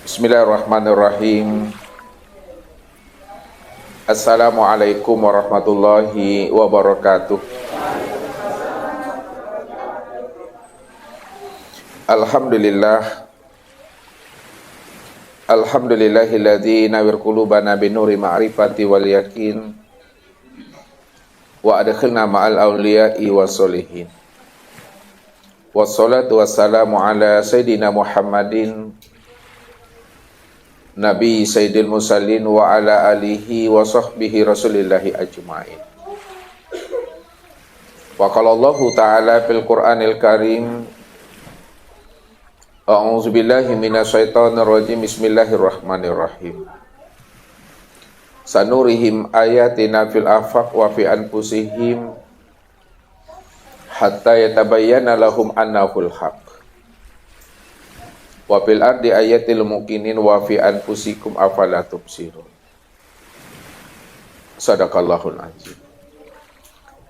Bismillahirrahmanirrahim. Assalamualaikum warahmatullahi wabarakatuh. Alhamdulillah. Alhamdulillahilladzi nawwir qulubana binuri ma'rifati wal yakin wa adkhilna ma'al awliya'i wassolihin. Wassalatu wassalamu ala sayyidina Muhammadin Nabi Sayyidil Musallin wa ala alihi wa sahbihi rasulillahi ajma'in. Wa qala Allahu ta'ala fil Qur'anil Karim, A'udzu billahi minasyaitonir rajim. Bismillahirrahmanirrahim. Sanurihim ayatina fil afaq wa fi anfusihim hatta yatabayyana lahum annahul haq. Wa fil ardi ayatil muqinin wa fi anfusikum afala tubsirun. Shadaqallahul azim.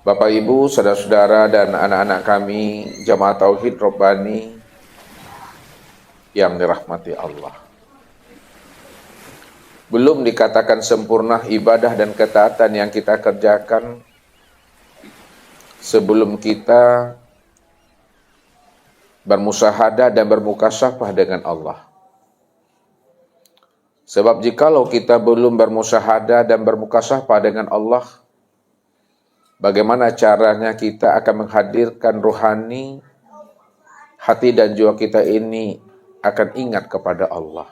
Bapak Ibu, saudara-saudara dan anak-anak kami Jamaah Tauhid Rabbani yang dirahmati Allah. Belum dikatakan sempurna ibadah dan ketaatan yang kita kerjakan sebelum kita bermusyahadah dan bermukasyafah dengan Allah. Sebab jikalau kita belum bermusyahadah dan bermukasyafah dengan Allah, bagaimana caranya kita akan menghadirkan rohani, hati dan jiwa kita ini akan ingat kepada Allah.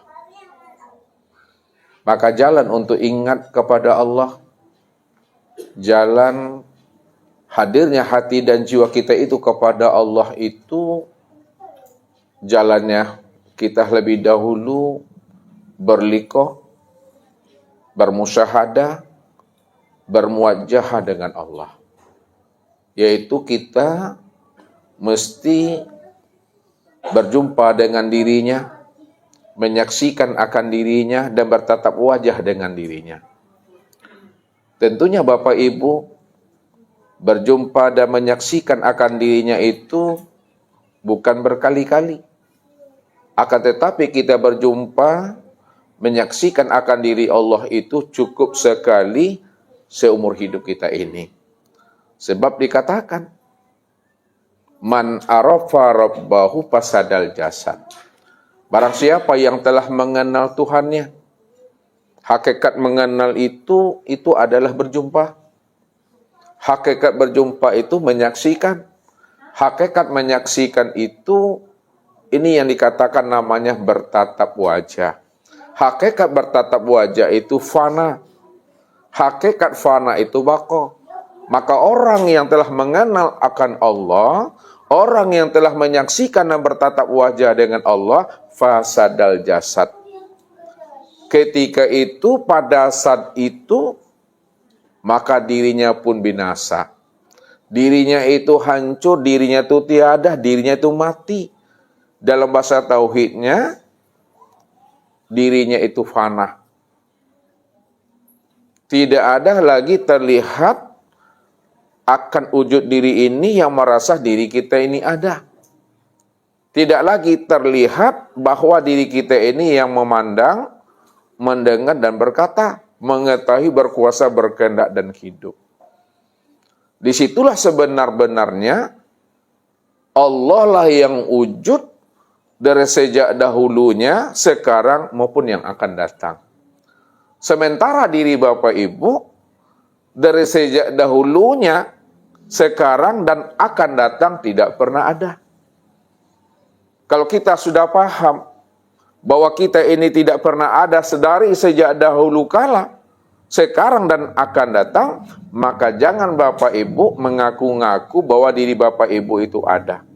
Maka jalan untuk ingat kepada Allah, jalan hadirnya hati dan jiwa kita itu kepada Allah itu, jalannya kita lebih dahulu berliqah, bermusyahadah, bermuwajahah dengan Allah. Yaitu kita mesti berjumpa dengan dirinya, menyaksikan akan dirinya, dan bertatap wajah dengan dirinya. Tentunya Bapak Ibu, berjumpa dan menyaksikan akan dirinya itu bukan berkali-kali. Akan tetapi kita berjumpa, menyaksikan akan diri Allah itu cukup sekali seumur hidup kita ini. Sebab dikatakan, Man arafa rabbahu fasadal jasad. Barang siapa yang telah mengenal Tuhannya, hakikat mengenal itu adalah berjumpa. Hakikat berjumpa itu menyaksikan. Hakikat menyaksikan itu, ini yang dikatakan namanya bertatap wajah. Hakikat bertatap wajah itu fana. Hakikat fana itu baqa. Maka orang yang telah mengenal akan Allah, orang yang telah menyaksikan dan bertatap wajah dengan Allah, fasadal jasad. Ketika itu, pada saat itu, maka dirinya pun binasa. Dirinya itu hancur, dirinya itu tiada, dirinya itu mati. Dalam bahasa tauhidnya, dirinya itu fana. Tidak ada lagi terlihat akan wujud diri ini yang merasa diri kita ini ada. Tidak lagi terlihat bahwa diri kita ini yang memandang, mendengar dan berkata, mengetahui, berkuasa, berkehendak dan hidup. Disitulah sebenar-benarnya Allah lah yang wujud dari sejak dahulunya, sekarang maupun yang akan datang. Sementara diri Bapak Ibu dari sejak dahulunya, sekarang dan akan datang tidak pernah ada. Kalau kita sudah paham bahwa kita ini tidak pernah ada sedari sejak dahulu kala, sekarang dan akan datang, maka jangan Bapak Ibu mengaku-ngaku bahwa diri Bapak Ibu itu ada.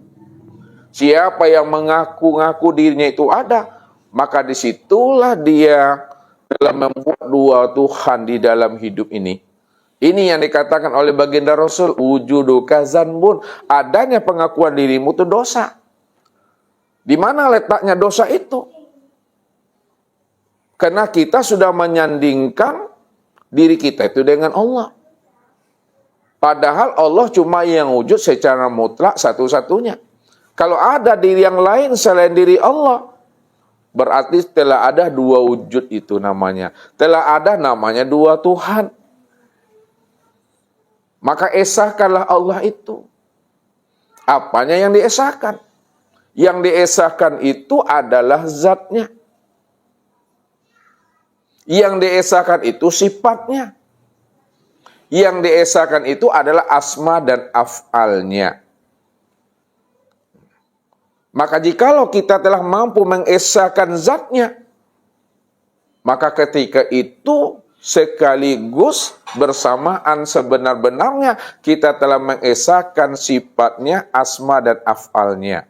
Siapa yang mengaku-ngaku dirinya itu ada, maka disitulah dia dalam membuat dua Tuhan di dalam hidup ini. Ini yang dikatakan oleh baginda Rasul, wujuduka zanbun, adanya pengakuan dirimu itu dosa. Di mana letaknya dosa itu? Karena kita sudah menyandingkan diri kita itu dengan Allah. Padahal Allah cuma yang wujud secara mutlak satu-satunya. Kalau ada diri yang lain selain diri Allah, Berarti telah ada dua wujud itu namanya. Telah ada namanya dua Tuhan. Maka esahkanlah Allah itu. Apanya yang diesahkan? Yang diesahkan itu adalah zatnya. Yang diesahkan itu sifatnya. Yang diesahkan itu adalah asma dan af'alnya. Maka jikalau kita telah mampu mengesahkan zatnya, maka ketika itu sekaligus bersamaan sebenar-benarnya kita telah mengesahkan sifatnya, asma dan af'alnya.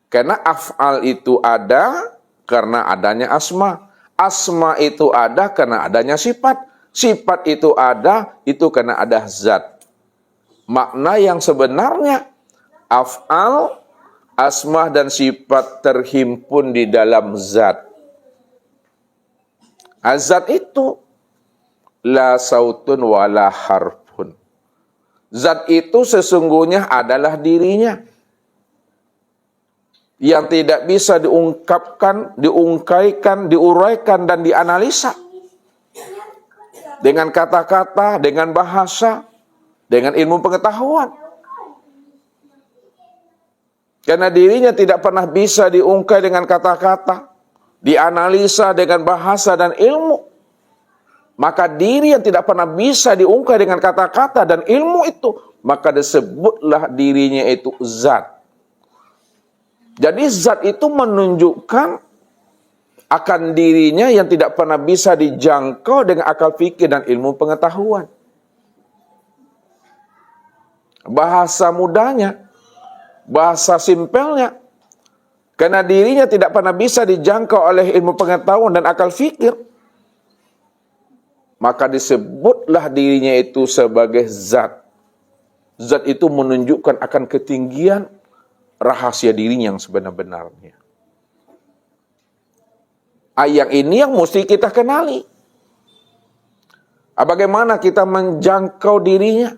Karena af'al itu ada karena adanya asma. Asma itu ada karena adanya sifat. Sifat itu ada itu karena ada zat. Makna yang sebenarnya af'al, asma dan sifat terhimpun di dalam zat. Azat itu la sautun wala harfun. Zat itu sesungguhnya adalah dirinya. Yang tidak bisa diungkapkan, diungkaikan, diuraikan dan dianalisa. Dengan kata-kata, dengan bahasa, dengan ilmu pengetahuan. Karena dirinya tidak pernah bisa diungkai dengan kata-kata, dianalisa dengan bahasa dan ilmu. Maka diri yang tidak pernah bisa diungkai dengan kata-kata dan ilmu itu, maka disebutlah dirinya itu zat. Jadi zat itu menunjukkan akan dirinya yang tidak pernah bisa dijangkau dengan akal fikir dan ilmu pengetahuan. Bahasa mudanya, bahasa simpelnya, karena dirinya tidak pernah bisa dijangkau oleh ilmu pengetahuan dan akal fikir, maka disebutlah dirinya itu sebagai zat. Zat itu menunjukkan akan ketinggian rahasia dirinya yang sebenar-benarnya. Ayat ini yang mesti kita kenali. Bagaimana kita menjangkau dirinya?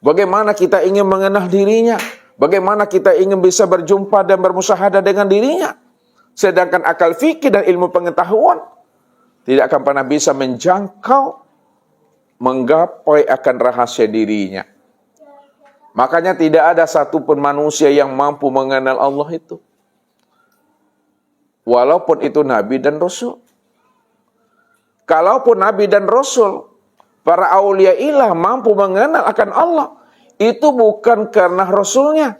Bagaimana kita ingin mengenal dirinya? Bagaimana kita ingin bisa berjumpa dan bermusyahadah dengan dirinya? Sedangkan akal fikir dan ilmu pengetahuan tidak akan pernah bisa menjangkau, menggapai akan rahasia dirinya. Makanya tidak ada satupun manusia yang mampu mengenal Allah itu. Walaupun itu Nabi dan Rasul. Kalaupun Nabi dan Rasul, para aulia ilah mampu mengenal akan Allah, itu bukan karena Rasulnya.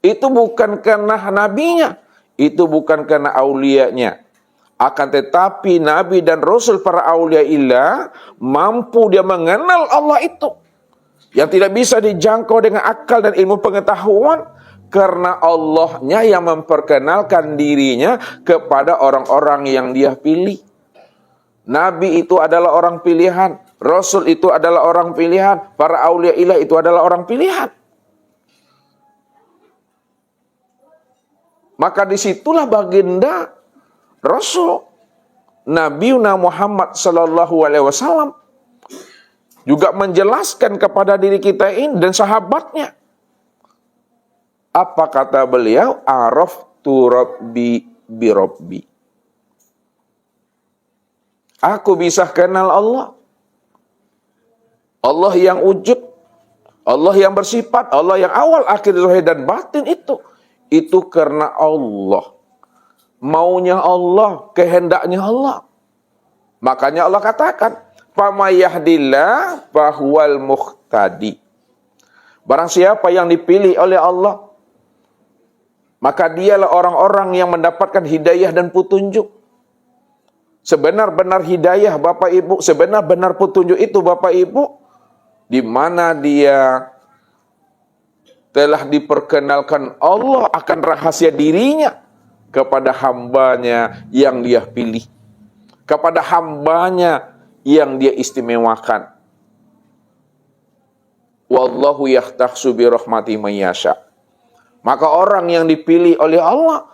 Itu bukan karena Nabinya. Itu bukan karena aulianya. Akan tetapi Nabi dan Rasul para aulia ilah mampu dia mengenal Allah itu. Yang tidak bisa dijangkau dengan akal dan ilmu pengetahuan. Karena Allahnya yang memperkenalkan dirinya kepada orang-orang yang dia pilih. Nabi itu adalah orang pilihan. Rasul itu adalah orang pilihan. Para aulia ilah itu adalah orang pilihan. Maka disitulah baginda Rasul Nabi Muhammad sallallahu alaihi wasallam juga menjelaskan kepada diri kita ini dan sahabatnya. Apa kata beliau? Araftu rabbi bi rabbi. Aku bisa kenal Allah. Allah yang wujud, Allah yang bersifat, Allah yang awal, akhir, zahir dan batin itu. Itu karena Allah. Maunya Allah, kehendaknya Allah. Makanya Allah katakan, "Fama yahdillah fahuwal muhtadi." Barang siapa yang dipilih oleh Allah, maka dialah orang-orang yang mendapatkan hidayah dan petunjuk. Sebenar-benar hidayah Bapak Ibu, sebenar-benar petunjuk itu Bapak Ibu, di mana dia telah diperkenalkan Allah akan rahasia dirinya kepada hambanya yang dia pilih, kepada hambanya yang dia istimewakan. Wallahu yahtahsu bi rahmati man yasha. Maka orang yang dipilih oleh Allah,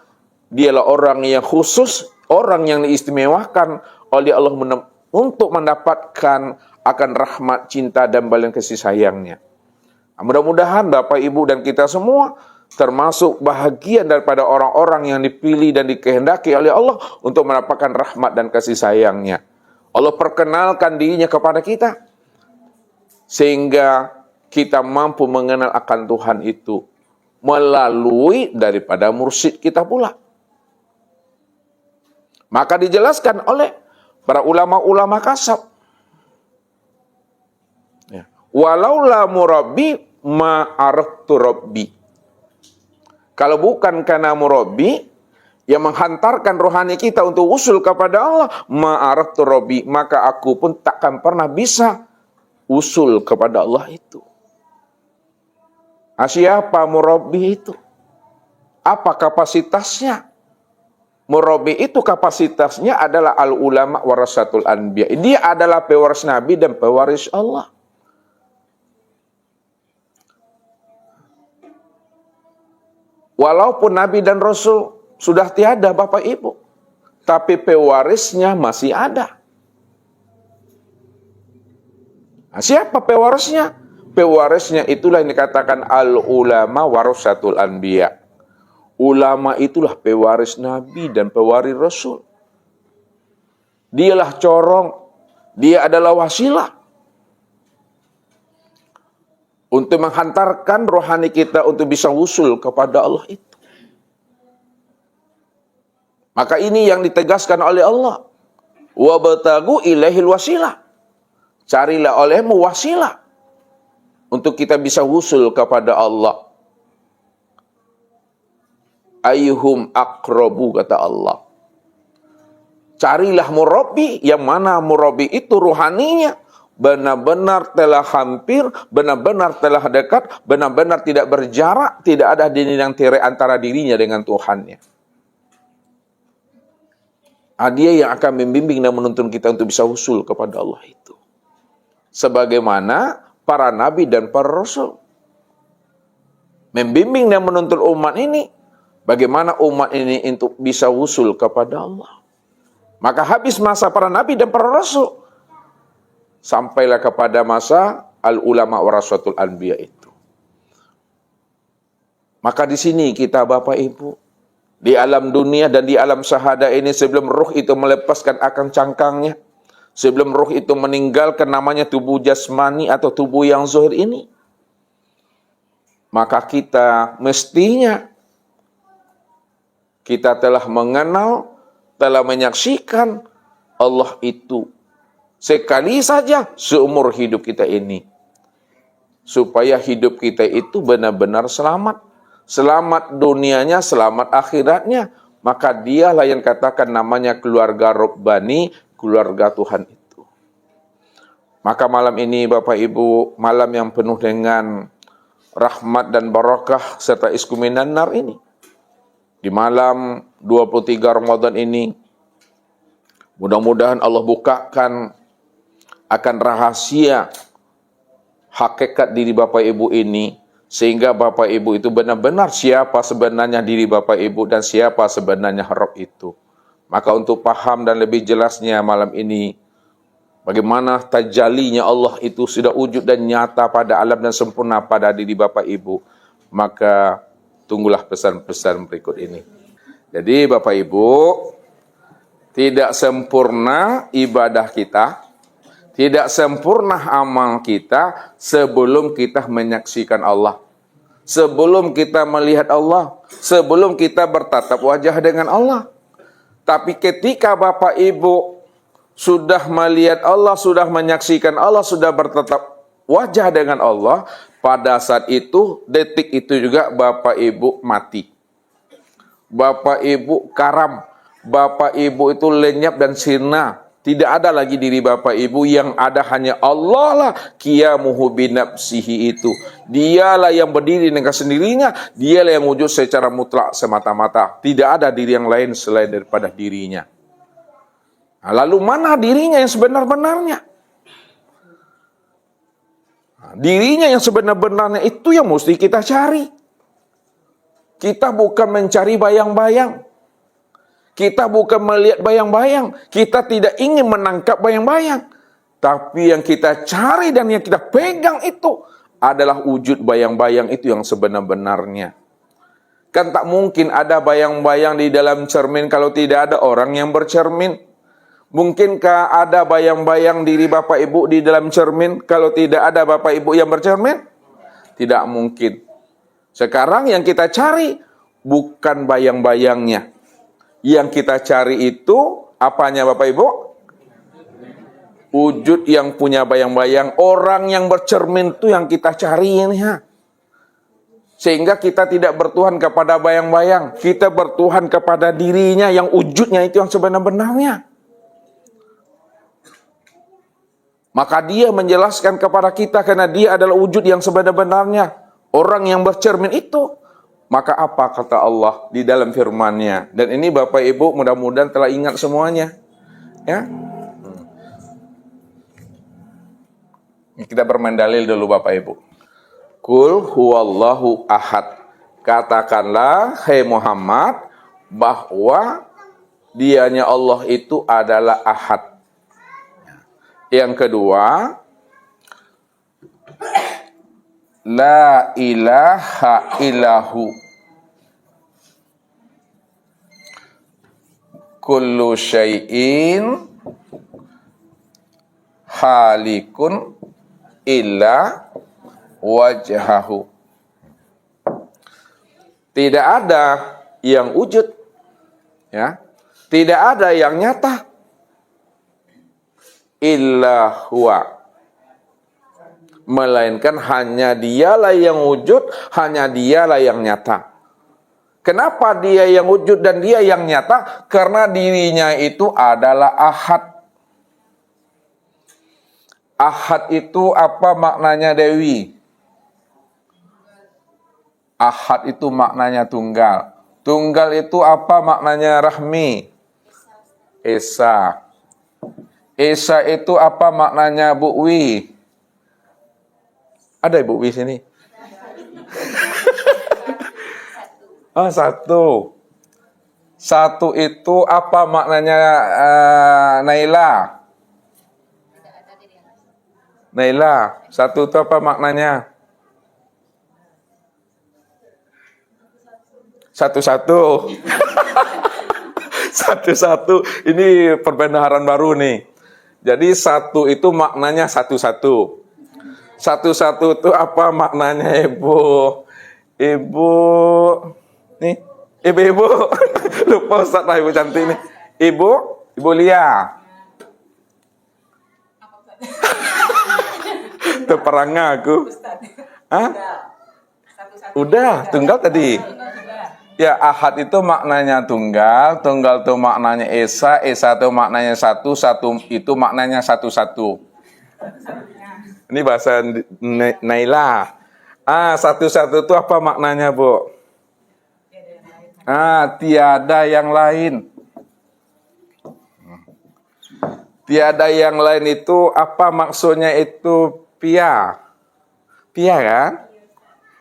dialah orang yang khusus, orang yang diistimewakan oleh Allah untuk mendapatkan akan rahmat, cinta, dan balasan kasih sayangnya. Mudah-mudahan Bapak Ibu dan kita semua termasuk bahagian daripada orang-orang yang dipilih dan dikehendaki oleh Allah untuk mendapatkan rahmat dan kasih sayangnya. Allah perkenalkan dirinya kepada kita, sehingga kita mampu mengenal akan Tuhan itu melalui daripada mursyid kita pula. Maka dijelaskan oleh para ulama-ulama kasab, ya, walaula murabbi ma'araftu rabbi. Kalau bukan karena murabbi yang menghantarkan rohani kita untuk usul kepada Allah, ma'araftu rabbi, maka aku pun takkan pernah bisa usul kepada Allah itu. Siapa murabbi itu? Apa kapasitasnya? Murabbi itu kapasitasnya adalah al-ulama warasatul anbiya. Dia adalah pewaris Nabi dan pewaris Allah. Walaupun Nabi dan Rasul sudah tiada Bapak Ibu, tapi pewarisnya masih ada. Nah, siapa pewarisnya? Pewarisnya itulah yang dikatakan al-ulama warasatul anbiya. Ulama itulah pewaris Nabi dan pewaris Rasul. Dialah corong, dia adalah wasilah untuk menghantarkan rohani kita untuk bisa usul kepada Allah itu. Maka ini yang ditegaskan oleh Allah. Wabtagu ilaihil wasilah. Carilah olehmu wasilah untuk kita bisa usul kepada Allah. Ayyuhum aqrabu, kata Allah. Carilah murabbi, yang mana murabbi itu ruhaninya benar-benar telah hampir, benar-benar telah dekat, benar-benar tidak berjarak, tidak ada dinding tirai antara dirinya dengan Tuhannya. Dia yang akan membimbing dan menuntun kita untuk bisa usul kepada Allah itu. Sebagaimana para nabi dan para rasul membimbing dan menuntun umat ini, bagaimana umat ini untuk bisa usul kepada Allah. Maka habis masa para nabi dan para rasul, sampailah kepada masa al-ulama warasatul anbiya itu. Maka di sini kita Bapak Ibu, di alam dunia dan di alam syahada ini, sebelum ruh itu melepaskan akang cangkangnya, sebelum ruh itu meninggalkan namanya tubuh jasmani atau tubuh yang zahir ini, maka kita mestinya kita telah mengenal, telah menyaksikan Allah itu sekali saja seumur hidup kita ini. Supaya hidup kita itu benar-benar selamat. Selamat dunianya, selamat akhiratnya. Maka dialah yang katakan namanya keluarga Rabbani, keluarga Tuhan itu. Maka malam ini Bapak Ibu, malam yang penuh dengan rahmat dan barakah serta iskuminan nar ini. Di malam 23 Ramadan ini, mudah-mudahan Allah bukakan akan rahasia hakikat diri Bapak Ibu ini, sehingga Bapak Ibu itu benar-benar siapa sebenarnya diri Bapak Ibu dan siapa sebenarnya Rabb itu. Maka untuk paham dan lebih jelasnya malam ini, bagaimana tajalinya Allah itu sudah wujud dan nyata pada alam dan sempurna pada diri Bapak Ibu, maka tunggulah pesan-pesan berikut ini. Jadi Bapak Ibu, tidak sempurna ibadah kita, tidak sempurna amal kita sebelum kita menyaksikan Allah, sebelum kita melihat Allah, sebelum kita bertatap wajah dengan Allah. Tapi ketika Bapak Ibu sudah melihat Allah, sudah menyaksikan Allah, sudah bertatap wajah dengan Allah, pada saat itu, detik itu juga Bapak Ibu mati. Bapak Ibu karam, Bapak Ibu itu lenyap dan sirna. Tidak ada lagi diri Bapak Ibu, yang ada hanya Allah lah, qiyamuhu binafsihi itu. Dialah yang berdiri dengan sendirinya, dialah yang wujud secara mutlak semata-mata. Tidak ada diri yang lain selain daripada dirinya. Nah, lalu mana dirinya yang sebenar-benarnya? Dirinya yang sebenar-benarnya itu yang mesti kita cari. Kita bukan mencari bayang-bayang. Kita bukan melihat bayang-bayang. Kita tidak ingin menangkap bayang-bayang. Tapi yang kita cari dan yang kita pegang itu adalah wujud bayang-bayang itu yang sebenar-benarnya. Kan tak mungkin ada bayang-bayang di dalam cermin kalau tidak ada orang yang bercermin. Mungkinkah ada bayang-bayang diri Bapak Ibu di dalam cermin kalau tidak ada Bapak Ibu yang bercermin? Tidak mungkin. Sekarang yang kita cari bukan bayang-bayangnya. Yang kita cari itu apanya Bapak Ibu? Wujud yang punya bayang-bayang. Orang yang bercermin itu yang kita cari ini ya. Sehingga kita tidak bertuhan kepada bayang-bayang. Kita bertuhan kepada dirinya yang wujudnya itu yang sebenar-benarnya. Maka dia menjelaskan kepada kita karena dia adalah wujud yang sebenar-benarnya. Orang yang bercermin itu. Maka apa kata Allah di dalam firman-Nya? Dan ini Bapak Ibu mudah-mudahan telah ingat semuanya. Ya. Kita bermain dalil dulu Bapak Ibu. Qul huwallahu ahad. Katakanlah, hai Muhammad, bahwa dianya Allah itu adalah ahad. Yang kedua, la ilaha illahu. Kullu syai'in halikun illa wajhahu. Tidak ada yang wujud, ya. Tidak ada yang nyata. Illa huwa. Melainkan hanya dialah yang wujud, hanya dialah yang nyata. Kenapa dia yang wujud dan dia yang nyata? Karena dirinya itu adalah ahad. Ahad itu apa maknanya Dewi? Ahad itu maknanya tunggal. Tunggal itu apa maknanya Rahmi? Esa. Esa itu apa maknanya Bu Wi? Ada Ibu Wi sini? Oh, satu. Satu itu apa maknanya Naila? Naila, satu itu apa maknanya? Satu-satu. Satu-satu. Ini perbenaran baru nih. Jadi satu itu maknanya satu-satu. Satu-satu itu apa maknanya Ibu? Ibu nih, ibu-ibu. Lupa Ustaz lah Ibu cantik nih. Ibu Lia. Terperangah aku. Hah? Udah, tunggal tadi. Ya, ahad itu maknanya tunggal, tunggal itu maknanya esa, esa itu maknanya satu, satu itu maknanya satu-satu. Ini bahasa Naila. Satu-satu itu apa maknanya, Bu? Tiada yang lain. Tiada yang lain itu apa maksudnya itu? Pia. Pia kan?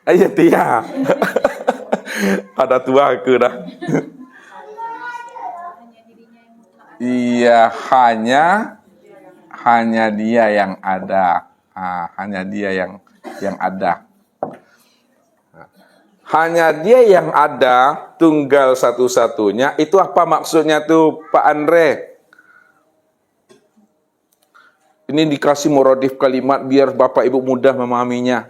Iya, Tia. Ada tua aku dah. Iya, hanya dia yang ada. Hanya dia yang ada. Hanya dia yang ada, tunggal satu-satunya. Itu apa maksudnya tuh Pak Andre? Ini dikasih muradif kalimat biar Bapak Ibu mudah memahaminya.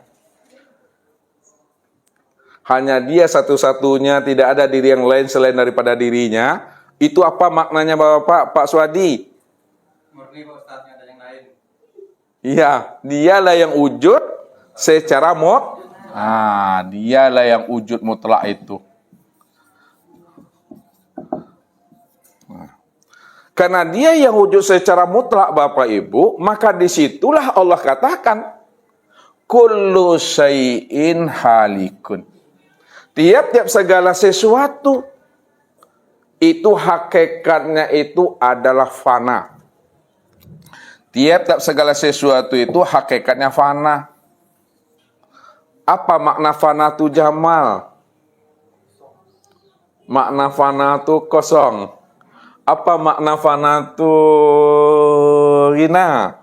Hanya dia satu-satunya, tidak ada diri yang lain selain daripada dirinya. Itu apa maknanya Bapak, Pak Swadi? Murni Pak Ustaz, ada yang lain. Iya, dialah yang wujud secara dialah yang wujud mutlak itu. Karena dia yang wujud secara mutlak Bapak Ibu, maka disitulah Allah katakan, kullu syai'in halikun. Tiap-tiap segala sesuatu itu hakikatnya itu adalah fana. Tiap-tiap segala sesuatu itu hakikatnya fana. Apa makna fana itu Jamal? Makna fana itu kosong. Apa makna fana itu Rina?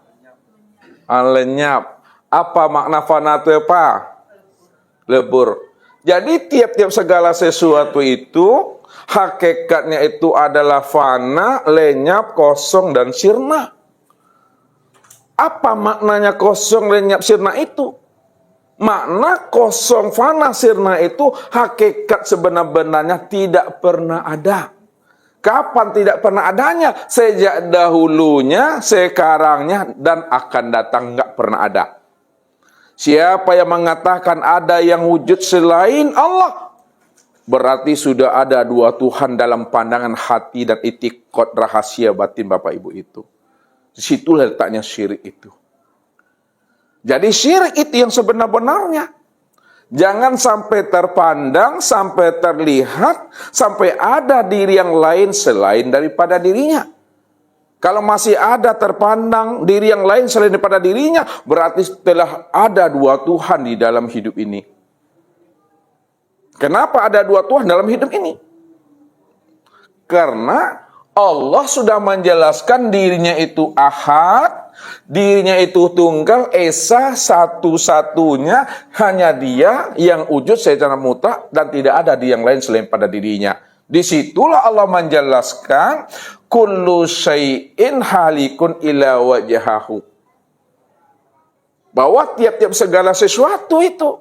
Lenyap. Apa makna fana itu apa? Lebur. Jadi tiap-tiap segala sesuatu itu hakikatnya itu adalah fana, lenyap, kosong, dan sirna. Apa maknanya kosong, lenyap, sirna itu? Makna kosong, fana, sirna itu hakikat sebenar-benarnya tidak pernah ada. Kapan tidak pernah adanya? Sejak dahulunya, sekarangnya, dan akan datang nggak pernah ada. Siapa yang mengatakan ada yang wujud selain Allah, berarti sudah ada dua Tuhan dalam pandangan hati dan itikad rahasia batin Bapak Ibu itu. Disitulah letaknya syirik itu. Jadi syirik itu yang sebenar-benarnya. Jangan sampai terpandang, sampai terlihat, sampai ada diri yang lain selain daripada dirinya. Kalau masih ada terpandang diri yang lain selain daripada dirinya, berarti telah ada dua Tuhan di dalam hidup ini. Kenapa ada dua Tuhan dalam hidup ini? Karena Allah sudah menjelaskan dirinya itu ahad, dirinya itu tunggal, esa, satu-satunya, hanya dia yang wujud secara mutlak dan tidak ada di yang lain selain pada dirinya. Disitulah Allah menjelaskan kullu syai'in halikun ila wajhahu. Bahwa tiap-tiap segala sesuatu itu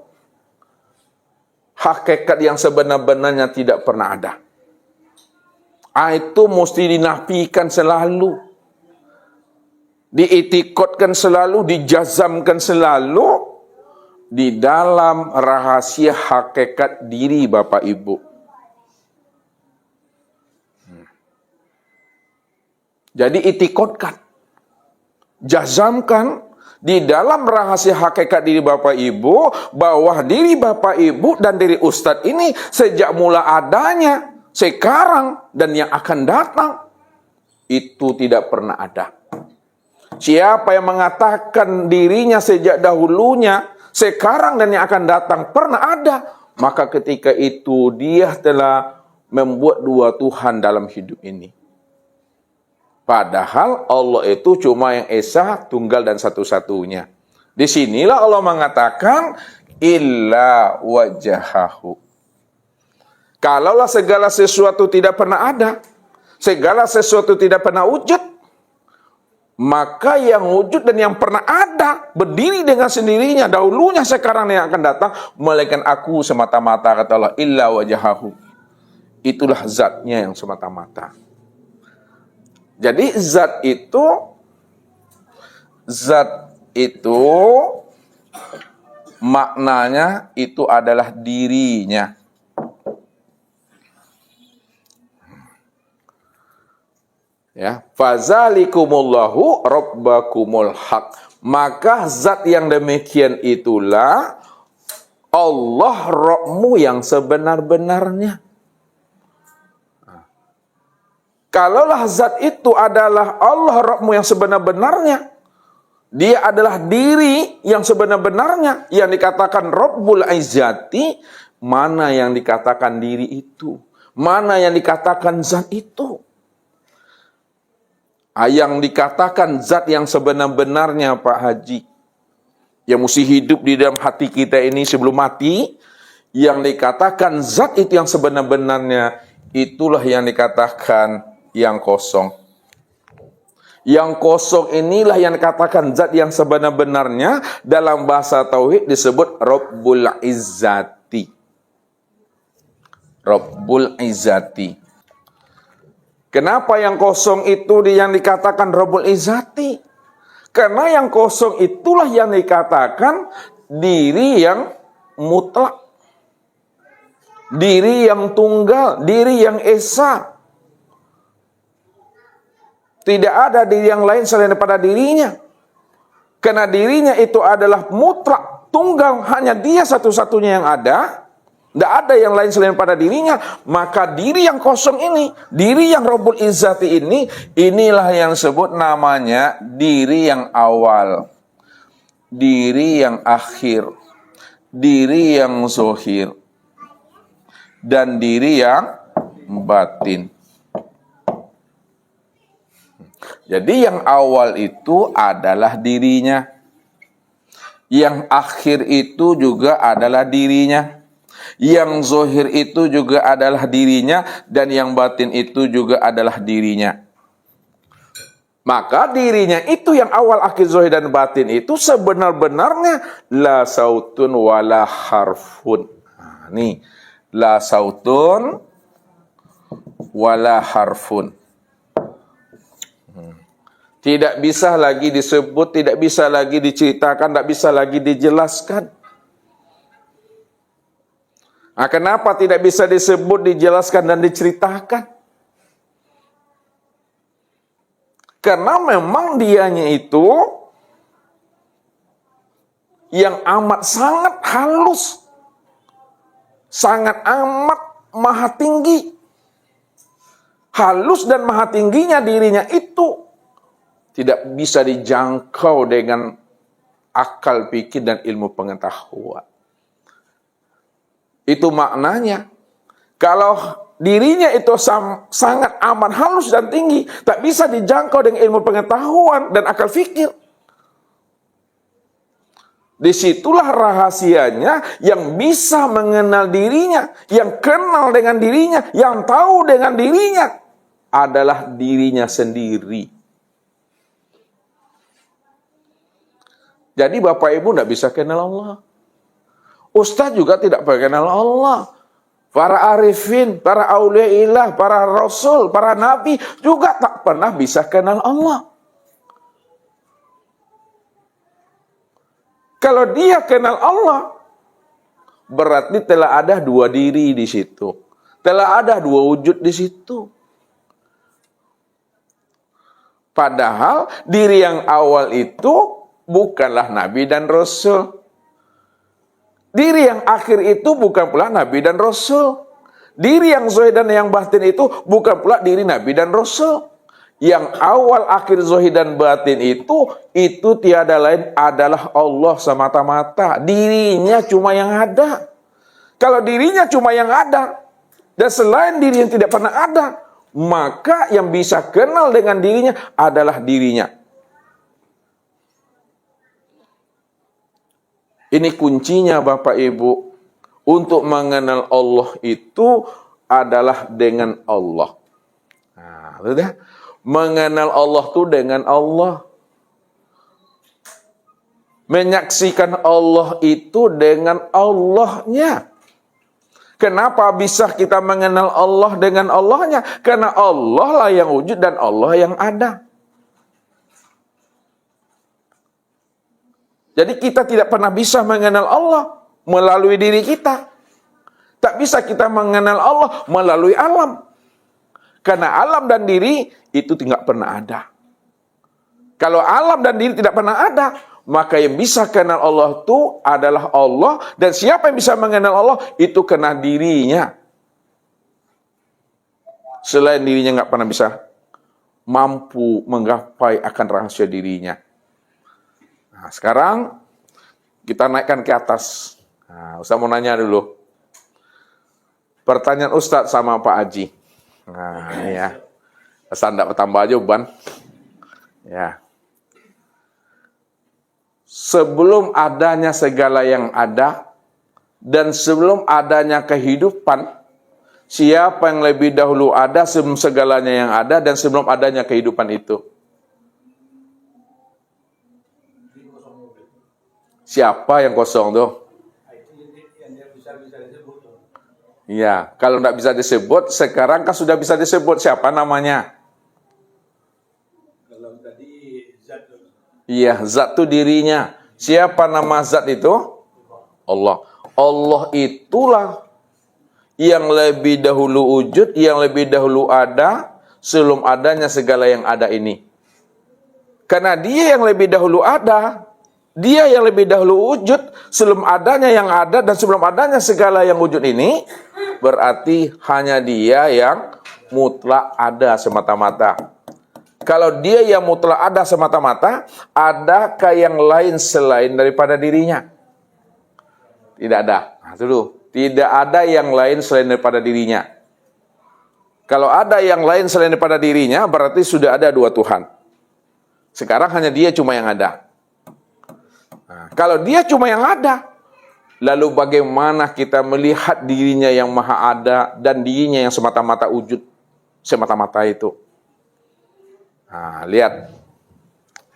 hakikat yang sebenar-benarnya tidak pernah ada. Itu mesti dinafikan selalu, diitikadkan selalu, dijazamkan selalu di dalam rahasia hakikat diri Bapak Ibu. Jadi itikadkan, jazamkan di dalam rahasia hakikat diri Bapak Ibu, bahwa diri Bapak Ibu dan diri Ustadz ini sejak mula adanya, sekarang, dan yang akan datang, itu tidak pernah ada. Siapa yang mengatakan dirinya sejak dahulunya, sekarang, dan yang akan datang pernah ada, maka ketika itu dia telah membuat dua Tuhan dalam hidup ini. Padahal Allah itu cuma yang esa, tunggal, dan satu-satunya. Disinilah Allah mengatakan illa wajahahu. Kalaulah segala sesuatu tidak pernah ada, segala sesuatu tidak pernah wujud, maka yang wujud dan yang pernah ada berdiri dengan sendirinya, dahulunya, sekarang, yang akan datang, melainkan aku semata-mata, kata Allah, illa wajahahu. Itulah zatnya yang semata-mata. Jadi zat itu maknanya itu adalah dirinya. Ya, fazalikumullahu rabbakumul haq. Maka zat yang demikian itulah Allah Rabbmu yang sebenar-benarnya. Kalaulah zat itu adalah Allah Rabbmu yang sebenar-benarnya, dia adalah diri yang sebenar-benarnya, yang dikatakan Rabbul Izzati, mana yang dikatakan diri itu? Mana yang dikatakan zat itu? Yang dikatakan zat yang sebenar-benarnya, Pak Haji, yang mesti hidup di dalam hati kita ini sebelum mati, yang dikatakan zat itu yang sebenar-benarnya, itulah yang dikatakan yang kosong. Yang kosong inilah yang dikatakan zat yang sebenar-benarnya, dalam bahasa tauhid disebut Rabbul Izzati. Rabbul Izzati. Kenapa yang kosong itu yang dikatakan Rabbul Izzati? Karena yang kosong itulah yang dikatakan diri yang mutlak, diri yang tunggal, diri yang esa. Tidak ada diri yang lain selain daripada dirinya. Karena dirinya itu adalah mutlak, tunggal, hanya dia satu-satunya yang ada. Tidak ada yang lain selain pada dirinya. Maka diri yang kosong ini, diri yang Rabbul Izzati ini, inilah yang disebut namanya diri yang awal, diri yang akhir, diri yang zahir, dan diri yang batin. Jadi yang awal itu adalah dirinya, yang akhir itu juga adalah dirinya, Yang zahir itu juga adalah dirinya, dan yang batin itu juga adalah dirinya. Maka dirinya itu yang awal, akhir, zahir dan batin itu sebenar-benarnya la sautun wala harfun. Nah, nih, la sautun wala harfun. Tidak bisa lagi disebut, tidak bisa lagi diceritakan, tidak bisa lagi dijelaskan. Nah, kenapa tidak bisa disebut, dijelaskan, dan diceritakan? Karena memang dianya itu yang amat sangat halus, sangat amat maha tinggi. Halus dan maha tingginya dirinya itu tidak bisa dijangkau dengan akal pikir dan ilmu pengetahuan. Itu maknanya. Kalau dirinya itu sangat amat halus dan tinggi, tak bisa dijangkau dengan ilmu pengetahuan dan akal fikir. Disitulah rahasianya, yang bisa mengenal dirinya, yang kenal dengan dirinya, yang tahu dengan dirinya adalah dirinya sendiri. Jadi Bapak Ibu tidak bisa kenal Allah. Ustaz juga tidak pernah kenal Allah. Para arifin, para auliaillah, para rasul, para nabi juga tak pernah bisa kenal Allah. Kalau dia kenal Allah, berarti telah ada dua diri di situ. Telah ada dua wujud di situ. Padahal diri yang awal itu bukanlah nabi dan rasul. Diri yang akhir itu bukan pula nabi dan rasul. Diri yang zahir dan yang batin itu bukan pula diri nabi dan rasul. Yang awal, akhir, zahir dan batin itu tiada lain adalah Allah semata-mata. Dirinya cuma yang ada. Kalau dirinya cuma yang ada, dan selain diri yang tidak pernah ada, maka yang bisa kenal dengan dirinya adalah dirinya. Ini kuncinya Bapak Ibu. Untuk mengenal Allah itu adalah dengan Allah. Nah, sudah. Mengenal Allah itu dengan Allah. Menyaksikan Allah itu dengan Allahnya. Kenapa bisa kita mengenal Allah dengan Allahnya? Karena Allah lah yang wujud dan Allah yang ada. Jadi kita tidak pernah bisa mengenal Allah melalui diri kita. Tak bisa kita mengenal Allah melalui alam. Karena alam dan diri itu tidak pernah ada. Kalau alam dan diri tidak pernah ada, maka yang bisa kenal Allah itu adalah Allah. Dan siapa yang bisa mengenal Allah, itu kena dirinya. Selain dirinya nggak pernah bisa mampu menggapai akan rahasia dirinya. Nah, sekarang kita naikkan ke atas. Nah, Ustaz mau nanya dulu. Pertanyaan Ustaz sama Pak Haji. Nah, ya. Ustaz tidak bertambah jawaban. Ya. Sebelum adanya segala yang ada dan sebelum adanya kehidupan, siapa yang lebih dahulu ada sebelum segalanya yang ada dan sebelum adanya kehidupan itu? Siapa yang kosong tuh? Iya, kalau tidak bisa disebut, sekarang kan sudah bisa disebut. Siapa namanya? Kalau tadi zat. Iya, zat itu dirinya. Siapa nama zat itu? Allah. Allah itulah yang lebih dahulu wujud, yang lebih dahulu ada, sebelum adanya segala yang ada ini. Karena dia yang lebih dahulu ada, dia yang lebih dahulu wujud, sebelum adanya yang ada dan sebelum adanya segala yang wujud ini, berarti hanya dia yang mutlak ada semata-mata. Kalau dia yang mutlak ada semata-mata, adakah yang lain selain daripada dirinya? Tidak ada. Nah, dulu. Tidak ada yang lain selain daripada dirinya. Kalau ada yang lain selain daripada dirinya, berarti sudah ada dua Tuhan. Sekarang hanya dia cuma yang ada. Nah, kalau dia cuma yang ada, Lalu bagaimana kita melihat dirinya yang maha ada dan dirinya yang semata-mata wujud, semata-mata itu. Nah, lihat.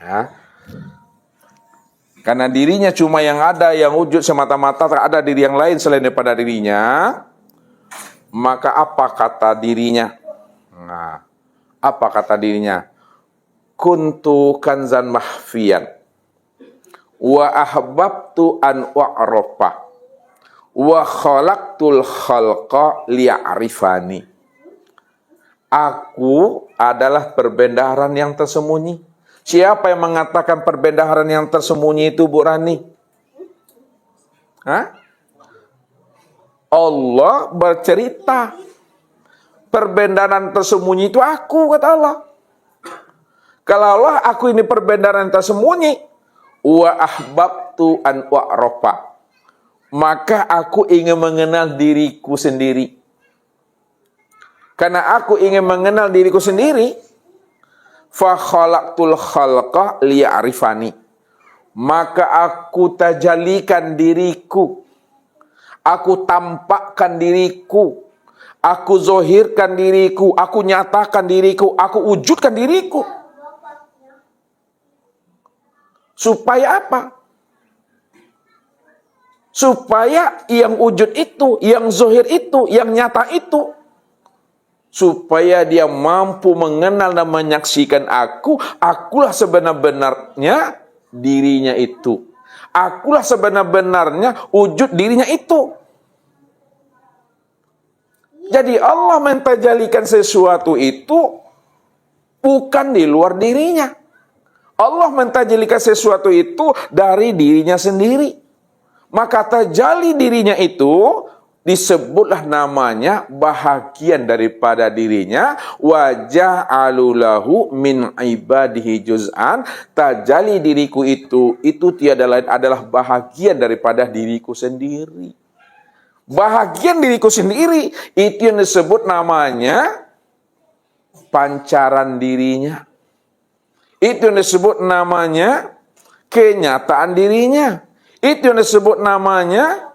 Ya. Karena dirinya cuma yang ada, yang wujud semata-mata, tak ada diri yang lain selain daripada dirinya, maka apa kata dirinya? Nah, apa kata dirinya? Kuntu kanzan mahfiyan wa ahbabtu an u'rafa wa khalaqtul khalqa liya'rifani. Aku adalah perbendaharaan yang tersembunyi. Siapa yang mengatakan perbendaharaan yang tersembunyi itu, Bu Rani? Hah? Allah bercerita. Perbendaharaan tersembunyi itu aku, kata Allah. Kalau Allah, aku ini perbendaharaan tersembunyi, wa ahbabtu an u'rafa, maka aku ingin mengenal diriku sendiri. Karena aku ingin mengenal diriku sendiri, fa khalaqtul khalqa liya'rifani, maka aku tajalikan diriku, aku tampakkan diriku, aku zohirkan diriku, aku nyatakan diriku, aku wujudkan diriku. Supaya apa? Supaya yang wujud itu, yang zohir itu, yang nyata itu, supaya dia mampu mengenal dan menyaksikan akulah sebenar-benarnya dirinya itu. Akulah sebenar-benarnya wujud dirinya itu. Jadi Allah mentajalikan sesuatu itu bukan di luar dirinya. Allah mentajalikan sesuatu itu dari dirinya sendiri. Maka tajali dirinya itu disebutlah namanya bahagian daripada dirinya. Wa ja'alulahu min ibadihi juz'an. Tajali diriku itu tiada lain adalah bahagian daripada diriku sendiri. Bahagian diriku sendiri itu yang disebut namanya pancaran dirinya. Itu yang disebut namanya kenyataan dirinya. Itu yang disebut namanya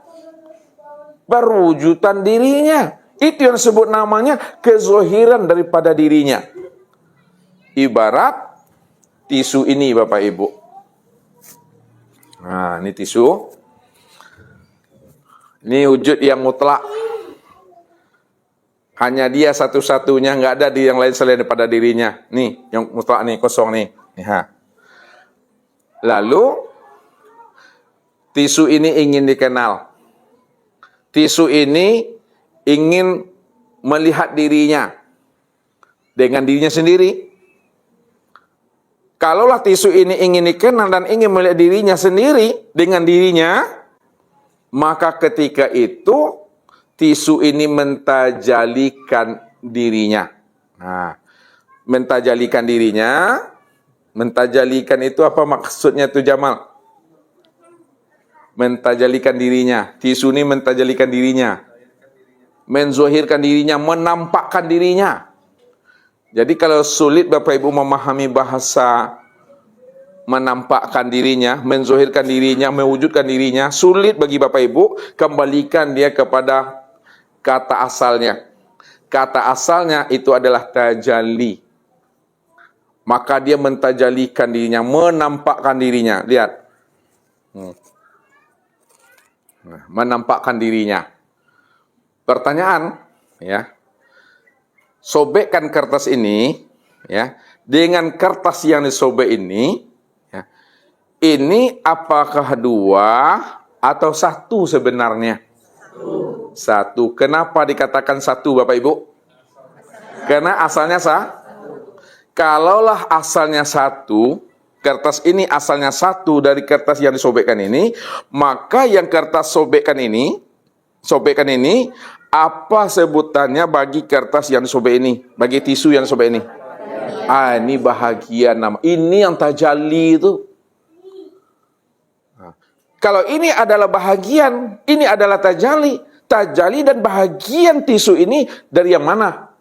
perwujudan dirinya. Itu yang disebut namanya kezohiran daripada dirinya. Ibarat tisu ini, Bapak Ibu. Nah, ini tisu. Ini wujud yang mutlak. Hanya dia satu-satunya, nggak ada di yang lain selain daripada dirinya. Nih, yang mutlak nih, kosong nih. Ya. Lalu, tisu ini ingin dikenal. Tisu ini ingin melihat dirinya dengan dirinya sendiri. Kalaulah tisu ini ingin dikenal dan ingin melihat dirinya sendiri dengan dirinya, maka ketika itu tisu ini mentajalikan dirinya. Nah, mentajalikan dirinya, mentajalikan itu apa maksudnya tuh Jamal? Mentajalikan dirinya. Tisu ini mentajalikan dirinya. Menzohirkan dirinya, menampakkan dirinya. Jadi kalau sulit Bapak Ibu memahami bahasa menampakkan dirinya, menzohirkan dirinya, mewujudkan dirinya, sulit bagi Bapak Ibu, kembalikan dia kepada kata asalnya. Kata asalnya itu adalah tajalli. Maka dia mentajalikan dirinya, menampakkan dirinya. Lihat. Nah, menampakkan dirinya. Pertanyaan, ya. Sobekkan kertas ini, ya, dengan kertas yang disobek ini, ya. Ini apakah dua atau satu sebenarnya? Satu. Kenapa dikatakan satu, Bapak Ibu? Karena asalnya kalaulah asalnya satu, kertas ini asalnya satu dari kertas yang disobekkan ini, maka yang kertas sobekkan ini, apa sebutannya bagi kertas yang disobek ini, bagi tisu yang disobek ini? Ini bahagian nama. Ini yang tajalli itu. Kalau ini adalah bahagian, ini adalah tajalli. Tajalli dan bahagian tisu ini dari yang mana?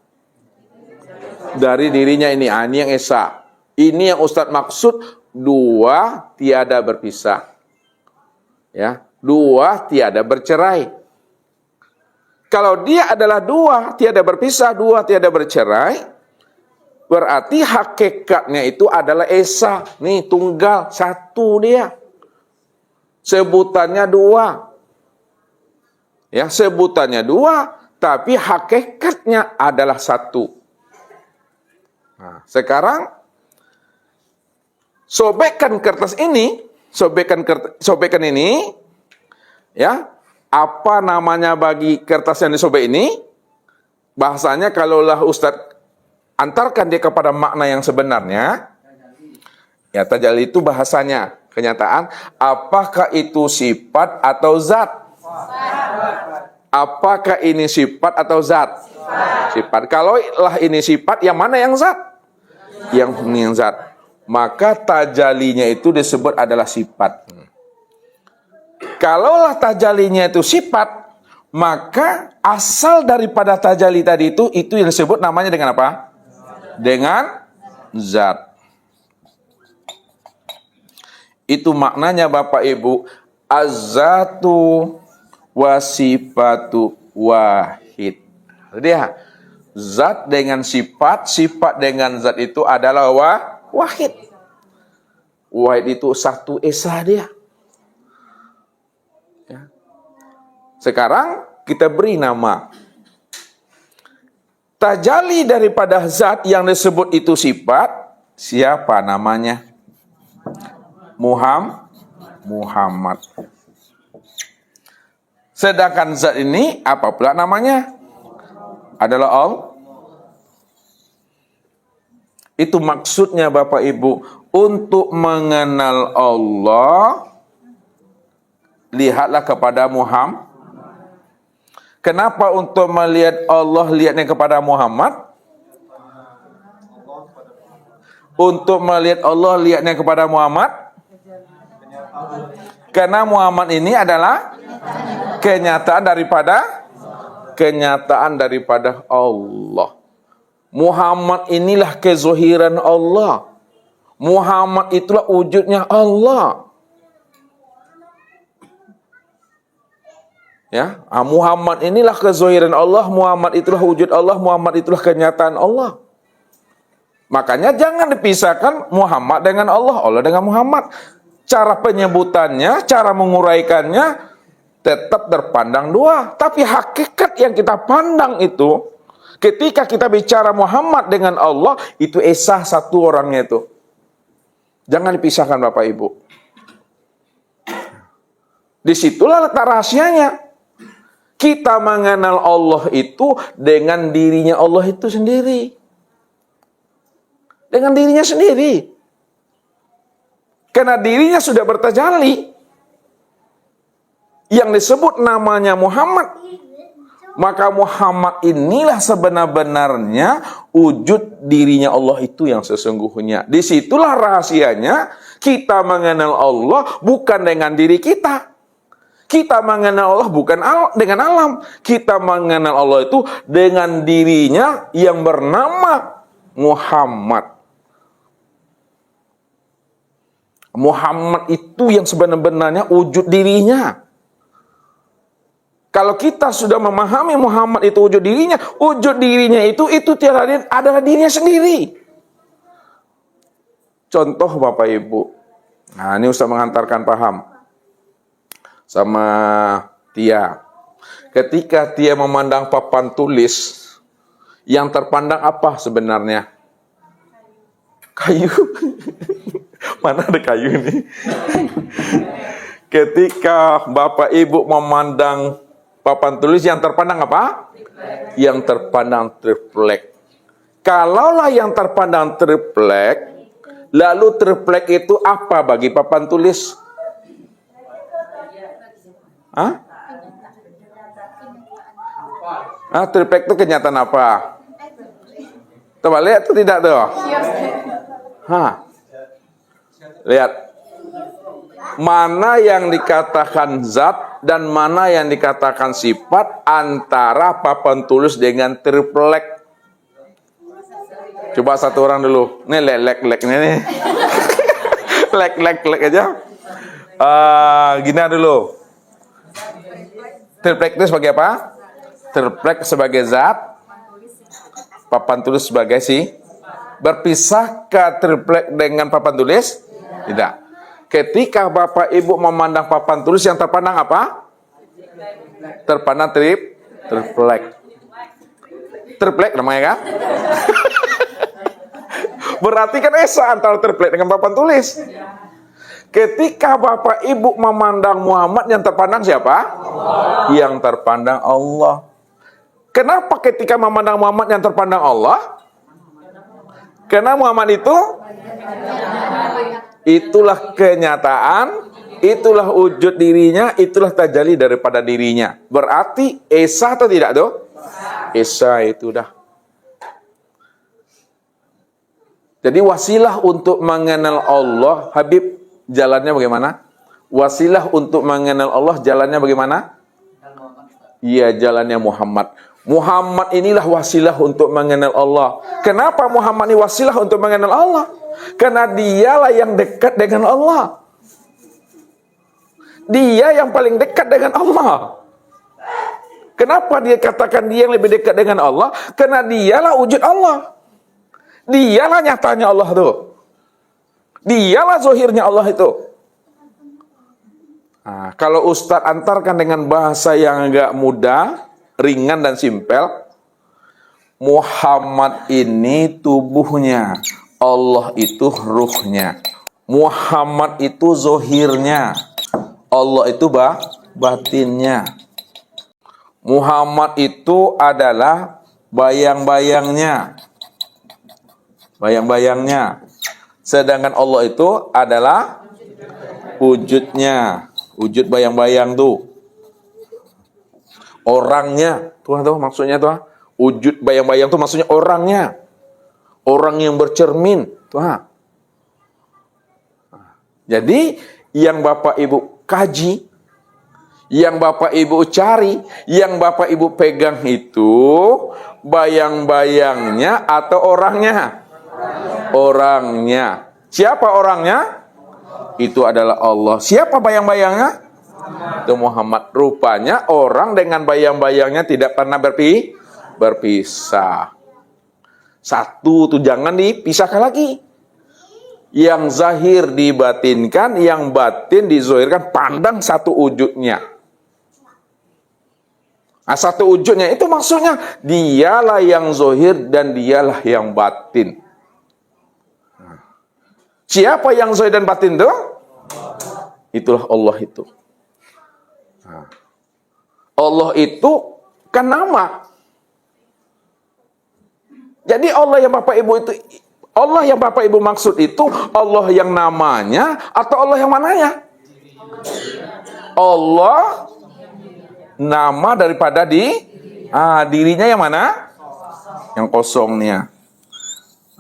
Dari dirinya ini. Ini yang esa. Ini yang Ustadz maksud dua tiada berpisah. Ya, dua tiada bercerai. Kalau dia adalah dua tiada berpisah, dua tiada bercerai, berarti hakikatnya itu adalah esa. Nih tunggal, satu dia. Sebutannya dua. Ya, sebutannya dua, tapi hakikatnya adalah satu. Nah, sekarang sobekkan kertas ini, sobekkan ini, ya. Apa namanya bagi kertas yang disobek ini? Bahasanya kalaulah Ustadz antarkan dia kepada makna yang sebenarnya, ya tajalli itu bahasanya, kenyataan. Apakah itu sifat atau zat? Apakah ini sifat atau zat? Sifat. Kalaulah ini sifat, yang mana yang zat? Yang zat. Maka tajallinya itu disebut adalah sifat. Kalaulah tajallinya itu sifat, maka asal daripada tajalli tadi itu yang disebut namanya dengan apa? Dengan zat. Itu maknanya Bapak Ibu, az-zatu wa sifatu wahid. Jadi ya, zat dengan sifat, sifat dengan zat itu adalah wahid. Wahid itu satu esa dia. Sekarang kita beri nama. Tajalli daripada zat yang disebut itu sifat, siapa namanya? Muhammad. Sedangkan zat ini apa pula namanya? Adalah Allah. Itu maksudnya Bapak Ibu, untuk mengenal Allah, lihatlah kepada Muhammad. Kenapa untuk melihat Allah lihatnya kepada Muhammad? Untuk melihat Allah lihatnya kepada Muhammad? Karena Muhammad ini adalah kenyataan daripada Allah. Muhammad inilah kezohiran Allah. Muhammad itulah wujudnya Allah. Ya, Muhammad inilah kezohiran Allah, Muhammad itulah wujud Allah, Muhammad itulah kenyataan Allah. Makanya jangan dipisahkan Muhammad dengan Allah, Allah dengan Muhammad. Cara penyebutannya, cara menguraikannya tetap terpandang dua. Tapi hakikat yang kita pandang itu, ketika kita bicara Muhammad dengan Allah, itu esa satu orangnya itu. Jangan dipisahkan Bapak Ibu. Disitulah letak rahasianya. Kita mengenal Allah itu dengan dirinya Allah itu sendiri. Dengan dirinya sendiri. Karena dirinya sudah bertajalli. Yang disebut namanya Muhammad. Maka Muhammad inilah sebenar-benarnya wujud dirinya Allah itu yang sesungguhnya. Disitulah rahasianya kita mengenal Allah bukan dengan diri kita. Kita mengenal Allah bukan dengan alam. Kita mengenal Allah itu dengan dirinya yang bernama Muhammad. Muhammad itu yang sebenarnya wujud dirinya. Kalau kita sudah memahami Muhammad itu wujud dirinya itu tiada adalah dirinya sendiri. Contoh Bapak Ibu. Nah, ini Ustaz mengantarkan paham sama Tia. Ketika Tia memandang papan tulis, yang terpandang apa sebenarnya? Kayu. Mana ada kayu nih? Ketika Bapak Ibu memandang papan tulis, yang terpandang apa? Yang terpandang triplek. Kalaulah yang terpandang triplek, lalu triplek itu apa bagi papan tulis? Hah? Triplek itu kenyataan apa? Coba lihat tuh tidak tuh? Lihat. Mana yang dikatakan zat dan mana yang dikatakan sifat antara papan tulis dengan triplek? Coba satu orang dulu. Nih lek nih. lek aja. Gini dulu. Triplek itu sebagai apa? Triplek sebagai zat, papan tulis sebagai si. Berpisahkah triplek dengan papan tulis? Tidak. Ketika Bapak Ibu memandang papan tulis, yang terpandang apa? Terpandang triplek. Triplek namanya kan? Berarti kan esa antara triplek dengan papan tulis. Ketika Bapak Ibu memandang Muhammad, yang terpandang siapa? Allah. Yang terpandang Allah. Kenapa ketika memandang Muhammad yang terpandang Allah? Karena Muhammad itulah kenyataan, itulah wujud dirinya, itulah tajalli daripada dirinya. Berarti esa atau tidak tuh? Esa itu dah. Jadi wasilah untuk mengenal Allah, Habib, jalannya bagaimana? Wasilah untuk mengenal Allah, jalannya bagaimana? Iya, jalannya Muhammad. Muhammad inilah wasilah untuk mengenal Allah. Kenapa Muhammad ini wasilah untuk mengenal Allah? Karena dialah yang dekat dengan Allah. Dia yang paling dekat dengan Allah. Kenapa dia katakan dia yang lebih dekat dengan Allah? Karena dialah wujud Allah. Dialah nyatanya Allah itu. Dialah zahirnya Allah itu. Nah, kalau Ustadz antarkan dengan bahasa yang agak mudah, ringan dan simpel, Muhammad ini tubuhnya, Allah itu ruhnya. Muhammad itu zahirnya, Allah itu batinnya. Muhammad itu adalah bayang-bayangnya. Bayang-bayangnya. Sedangkan Allah itu adalah wujudnya. Wujud bayang-bayang tuh. Orangnya. Tuh maksudnya tuh. Wujud bayang-bayang tuh maksudnya orangnya. Orang yang bercermin. Tuh. Jadi yang Bapak Ibu kaji, yang Bapak Ibu cari, yang Bapak Ibu pegang itu bayang-bayangnya atau orangnya? Orangnya. Siapa orangnya? Itu adalah Allah. Siapa bayang-bayangnya? Itu Muhammad. Rupanya orang dengan bayang-bayangnya tidak pernah berpisah. Satu tuh jangan dipisahkan lagi. Yang zahir dibatinkan, yang batin dizahirkan, pandang satu wujudnya. Nah, satu wujudnya itu maksudnya dialah yang zahir dan dialah yang batin. Siapa yang zahir dan batin itu? Itulah Allah itu. Nah, Allah itu kan nama. Jadi Allah yang Bapak Ibu itu, Allah yang Bapak Ibu maksud itu Allah yang namanya atau Allah yang mananya? Allah nama daripada dirinya yang mana? Yang kosongnya.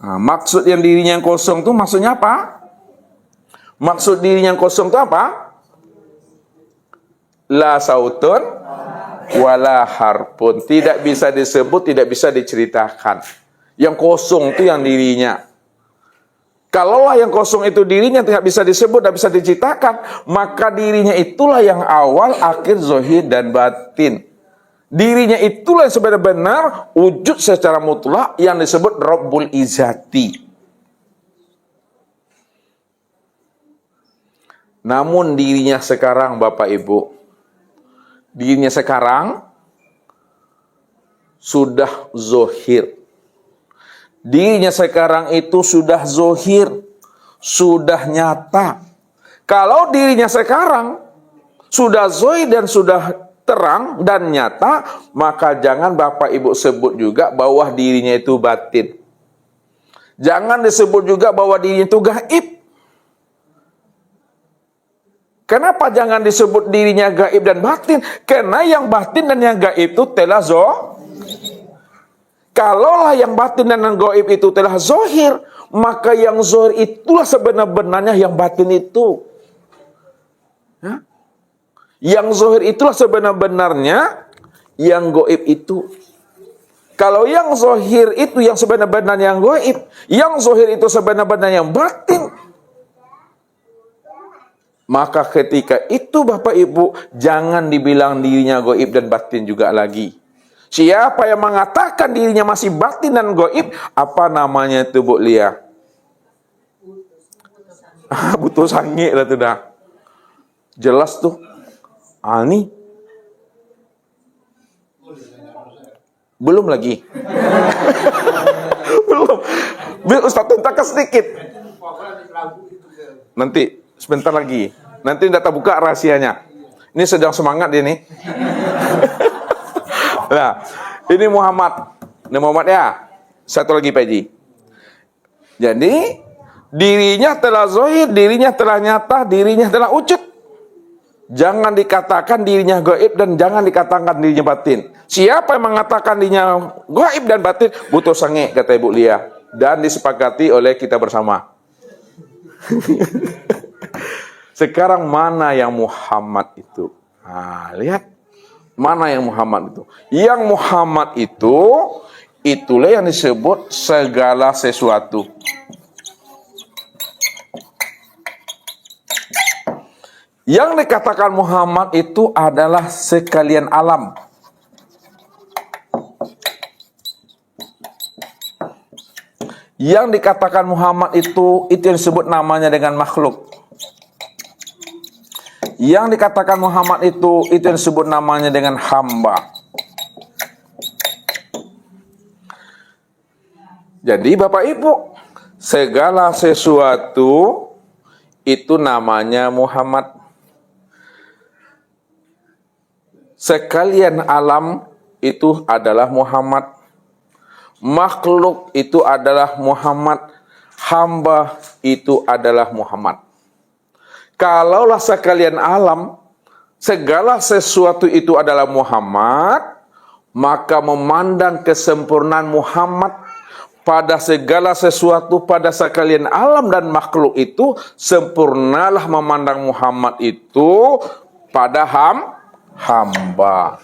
Nah, maksud yang dirinya yang kosong itu maksudnya apa? Maksud dirinya yang kosong itu apa? La sautun wala harpun. Tidak bisa disebut, tidak bisa diceritakan. Yang kosong itu yang dirinya. Kalaulah yang kosong itu dirinya tidak bisa disebut, tidak bisa diceritakan, maka dirinya itulah yang awal, akhir, zahir, dan batin. Dirinya itulah yang sebenar-benar wujud secara mutlak yang disebut Rabbul Izzati. Namun dirinya sekarang Bapak Ibu, dirinya sekarang sudah zahir. Dirinya sekarang itu sudah zahir, sudah nyata. Kalau dirinya sekarang sudah zahir dan sudah terang dan nyata, maka jangan Bapak Ibu sebut juga bahwa dirinya itu batin. Jangan disebut juga bahwa dirinya itu gaib. Kenapa jangan disebut dirinya gaib dan batin? Karena yang batin dan yang gaib itu telah kalaulah yang batin dan yang gaib itu telah zahir, maka yang zahir itulah sebenar-benarnya yang batin itu. Ya? Yang zahir itulah sebenar-benarnya yang gaib itu. Kalau yang zahir itu yang sebenar-benarnya yang gaib, yang zahir itu sebenar-benarnya yang batin, Maka ketika itu Bapak Ibu, jangan dibilang dirinya gaib dan batin juga lagi. Siapa yang mengatakan dirinya masih batin dan gaib, apa namanya itu Bu Lia? Butuh sange lah tuh dah. Jelas tuh. Ini belum lagi. Belum. Biar Ustaz tuntakan sedikit. Nanti sebentar lagi. Nanti data buka rahasianya. Ini sedang semangat dia nih. Nah, ini Muhammad. Ini Muhammad ya. Satu lagi Pak Haji. Jadi, dirinya telah zahir, dirinya telah nyata, dirinya telah wujud. Jangan dikatakan dirinya gaib dan jangan dikatakan dirinya batin. Siapa yang mengatakan dirinya gaib dan batin, butuh sange, kata Ibu Lia. Dan disepakati oleh kita bersama. Sekarang mana yang Muhammad itu? Nah, lihat. Mana yang Muhammad itu? Yang Muhammad itu, itulah yang disebut segala sesuatu. Yang dikatakan Muhammad itu adalah sekalian alam. Yang dikatakan Muhammad itu yang disebut namanya dengan makhluk. Yang dikatakan Muhammad itu yang disebut namanya dengan hamba. Jadi Bapak Ibu, segala sesuatu itu namanya Muhammad. Sekalian alam itu adalah Muhammad. Makhluk itu adalah Muhammad. Hamba itu adalah Muhammad. Kalaulah sekalian alam, segala sesuatu itu adalah Muhammad, maka memandang kesempurnaan Muhammad pada segala sesuatu, pada sekalian alam dan makhluk itu, sempurnalah memandang Muhammad itu pada hamba.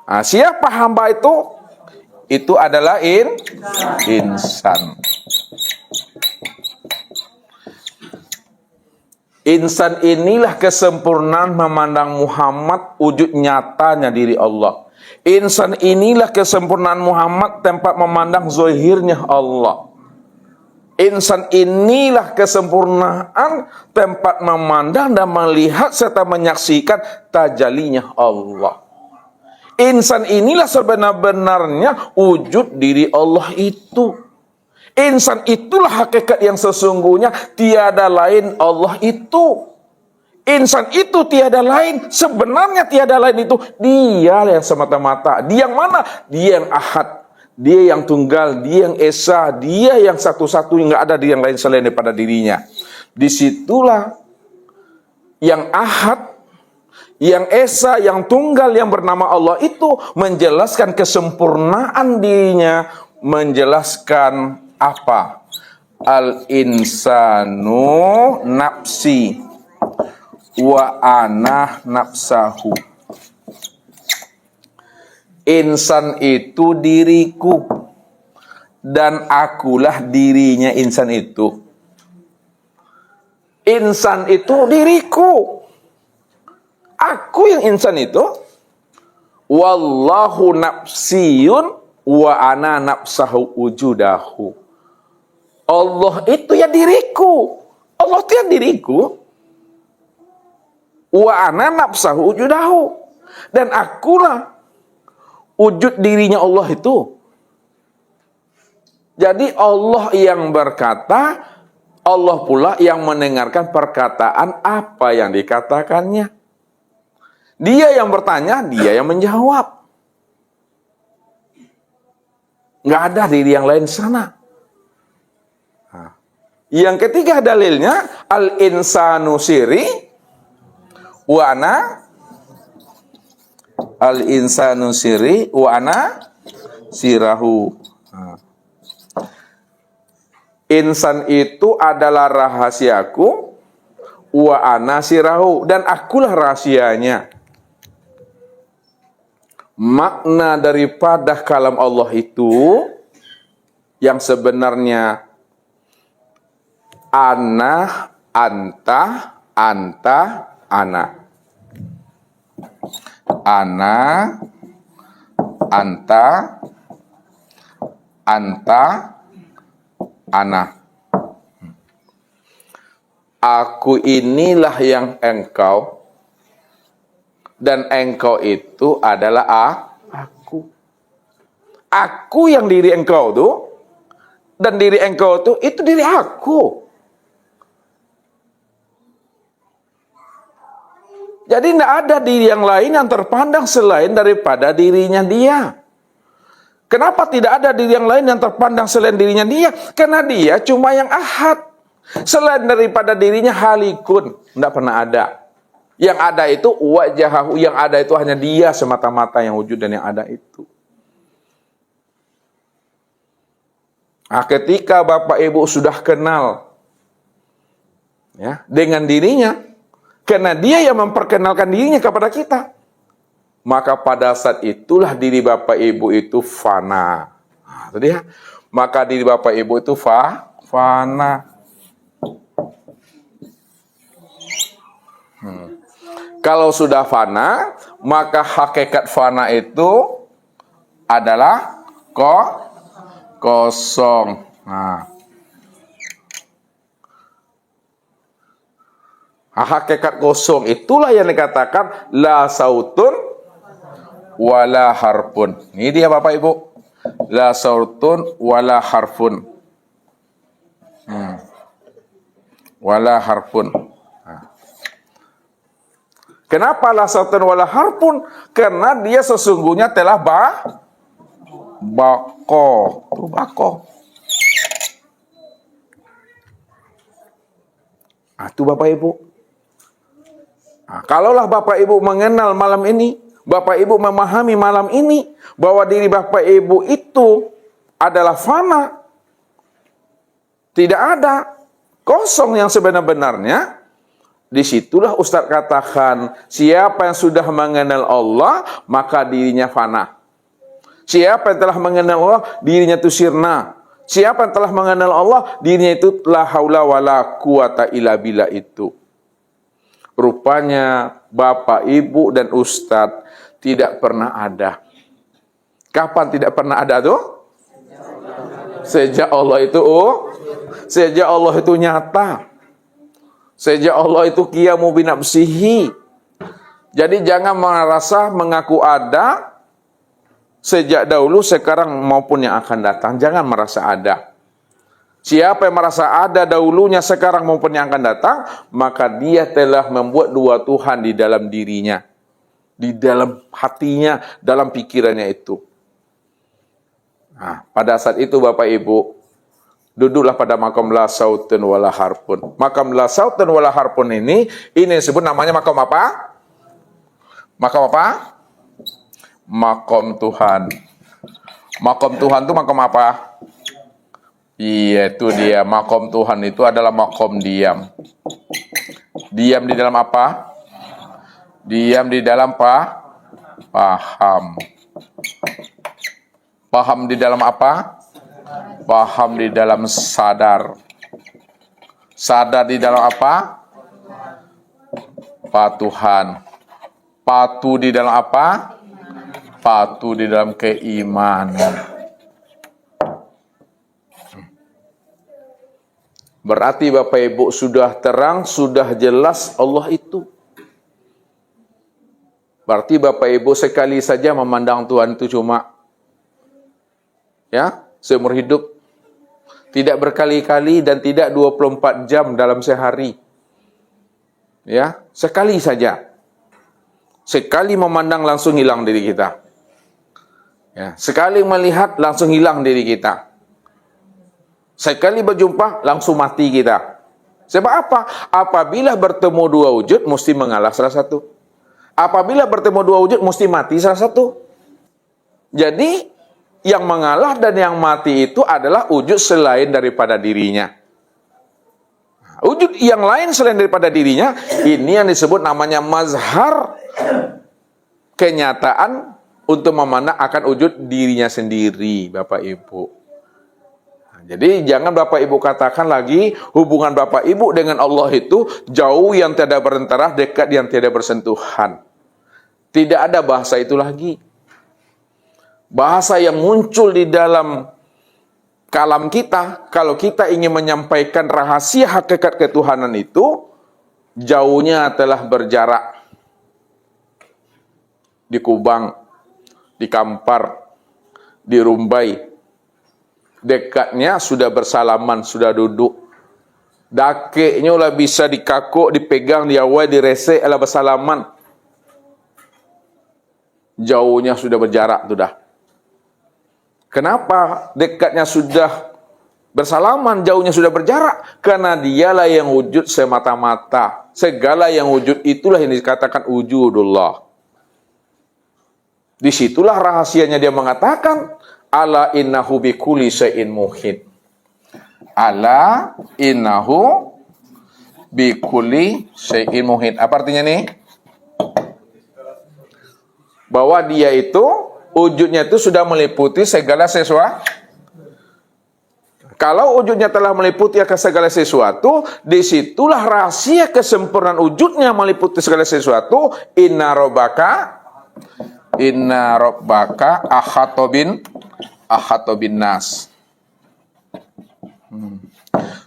Nah, siapa hamba itu? Itu adalah insan. Insan inilah kesempurnaan memandang Muhammad wujud nyatanya diri Allah. Insan inilah kesempurnaan Muhammad tempat memandang zahirnya Allah. Insan inilah kesempurnaan tempat memandang dan melihat serta menyaksikan tajalinya Allah. Insan inilah sebenar-benarnya wujud diri Allah itu. Insan itulah hakikat yang sesungguhnya, tiada lain Allah itu. Insan itu tiada lain, sebenarnya tiada lain itu Dia yang semata-mata. Dia yang mana? Dia yang ahad, Dia yang tunggal, Dia yang esa, Dia yang satu-satunya, nggak ada yang lain selain daripada dirinya. Disitulah yang ahad, yang esa, yang tunggal, yang bernama Allah itu menjelaskan kesempurnaan dirinya, menjelaskan apa? Al-insanu nafsi wa ana nafsahu. Insan itu diriku dan akulah dirinya insan itu. Insan itu diriku. Aku yang insan itu. Wallahu nafsiyun wa ana nafsahu wujudahu. Allah itu ya diriku. Allah itu ya diriku. Wa ana nafsahu wujudahu. Dan akulah wujud dirinya Allah itu. Jadi Allah yang berkata, Allah pula yang mendengarkan perkataan apa yang dikatakannya. Dia yang bertanya, Dia yang menjawab. Nggak ada diri yang lain sana. Nah, yang ketiga dalilnya, al-insanu siri wa ana al-insanu siri wa ana sirahu. Nah. Insan itu adalah rahasiaku, wa ana sirahu, dan akulah rahasianya. Makna daripada kalam Allah itu yang sebenarnya ana, anta, anta, ana. Ana, anta, anta, ana. Aku inilah yang engkau, dan engkau itu adalah aku. Aku yang diri engkau tuh, dan diri engkau tuh itu diri aku. Jadi tidak ada diri yang lain yang terpandang selain daripada dirinya dia. Kenapa tidak ada diri yang lain yang terpandang selain dirinya dia? Karena dia cuma yang ahad. Selain daripada dirinya halikun, tidak pernah ada. Yang ada itu wajahahu, yang ada itu hanya dia semata-mata yang wujud dan yang ada itu. Nah, ketika Bapak Ibu sudah kenal ya dengan dirinya, karena dia yang memperkenalkan dirinya kepada kita, maka pada saat itulah diri Bapak Ibu itu fana. Nah, tadi ya, maka diri Bapak Ibu itu fana. Kalau sudah fana, maka hakikat fana itu adalah kosong. Nah, hakikat kosong itulah yang dikatakan la sautun wala harfun. Ini dia Bapak Ibu. La sautun wala harfun. Wala harfun. Kenapa la sautun wala harfun? Karena dia sesungguhnya telah bako. Tuh bako. Nah, itu Bapak Ibu. Nah, kalaulah Bapak Ibu mengenal malam ini, Bapak Ibu memahami malam ini, bahwa diri Bapak Ibu itu adalah fana. Tidak ada. Kosong yang sebenar-benarnya. Disitulah Ustadz katakan, siapa yang sudah mengenal Allah, maka dirinya fana. Siapa yang telah mengenal Allah, dirinya itu sirna. Siapa yang telah mengenal Allah, dirinya itu la haula wala quwata illa billah itu. Rupanya Bapak, Ibu, dan Ustadz tidak pernah ada. Kapan tidak pernah ada tuh? Sejak Allah itu sejak Allah itu nyata. Sejak Allah itu qiyamu binafsihi. Jadi jangan merasa mengaku ada sejak dahulu, sekarang maupun yang akan datang. Jangan merasa ada. Siapa yang merasa ada dahulunya, sekarang maupun yang akan datang, maka dia telah membuat dua Tuhan di dalam dirinya, di dalam hatinya, dalam pikirannya itu. Nah, pada saat itu Bapak Ibu, duduklah pada makam la sautun wala harfun. Makam la sautun wala harfun ini disebut namanya makam apa? Makam apa? Makam Tuhan. Makam Tuhan itu makam apa? Iya, itu dia. Makam Tuhan itu adalah makam diam. Diam di dalam apa? Diam di dalam paham. Paham di dalam apa? Paham di dalam sadar. Sadar di dalam apa? Patuhan. Patuh di dalam apa? Patuh di dalam keimanan. Berarti Bapak Ibu sudah terang, sudah jelas Allah itu. Berarti Bapak Ibu sekali saja memandang Tuhan itu cuma seumur hidup. Tidak berkali-kali dan tidak 24 jam dalam sehari. Ya, sekali saja. Sekali memandang langsung hilang diri kita. Ya, sekali melihat langsung hilang diri kita. Sekali berjumpa langsung mati kita. Sebab apa? Apabila bertemu dua wujud mesti mengalah salah satu. Apabila bertemu dua wujud mesti mati salah satu. Jadi yang mengalah dan yang mati itu adalah wujud selain daripada dirinya. Wujud yang lain selain daripada dirinya, ini yang disebut namanya mazhar, kenyataan untuk memandang akan wujud dirinya sendiri, Bapak Ibu. Jadi jangan Bapak Ibu katakan lagi hubungan Bapak Ibu dengan Allah itu jauh yang tiada berantara, dekat yang tiada bersentuhan. Tidak ada bahasa itu lagi. Bahasa yang muncul di dalam kalam kita, kalau kita ingin menyampaikan rahasia hakikat ketuhanan itu, jauhnya telah berjarak. Di Kubang, di Kampar, di Rumbai. Dekatnya sudah bersalaman, sudah duduk. Dakeknya lah bisa dikakuk, dipegang, diawai, direse, lah bersalaman. Jauhnya sudah berjarak sudah. Kenapa dekatnya sudah bersalaman, jauhnya sudah berjarak? Karena dialah yang wujud semata-mata. Segala yang wujud itulah yang dikatakan wujudullah. Disitulah rahasianya dia mengatakan, ala innahu bikulli syai'in muhit. Ala innahu bikulli syai'in muhit. Apa artinya nih? Bahwa dia itu, wujudnya itu sudah meliputi segala sesuatu. Kalau wujudnya telah meliputi segala sesuatu, disitulah rahasia kesempurnaan wujudnya meliputi segala sesuatu. Inna rabbaka ahatobin nas.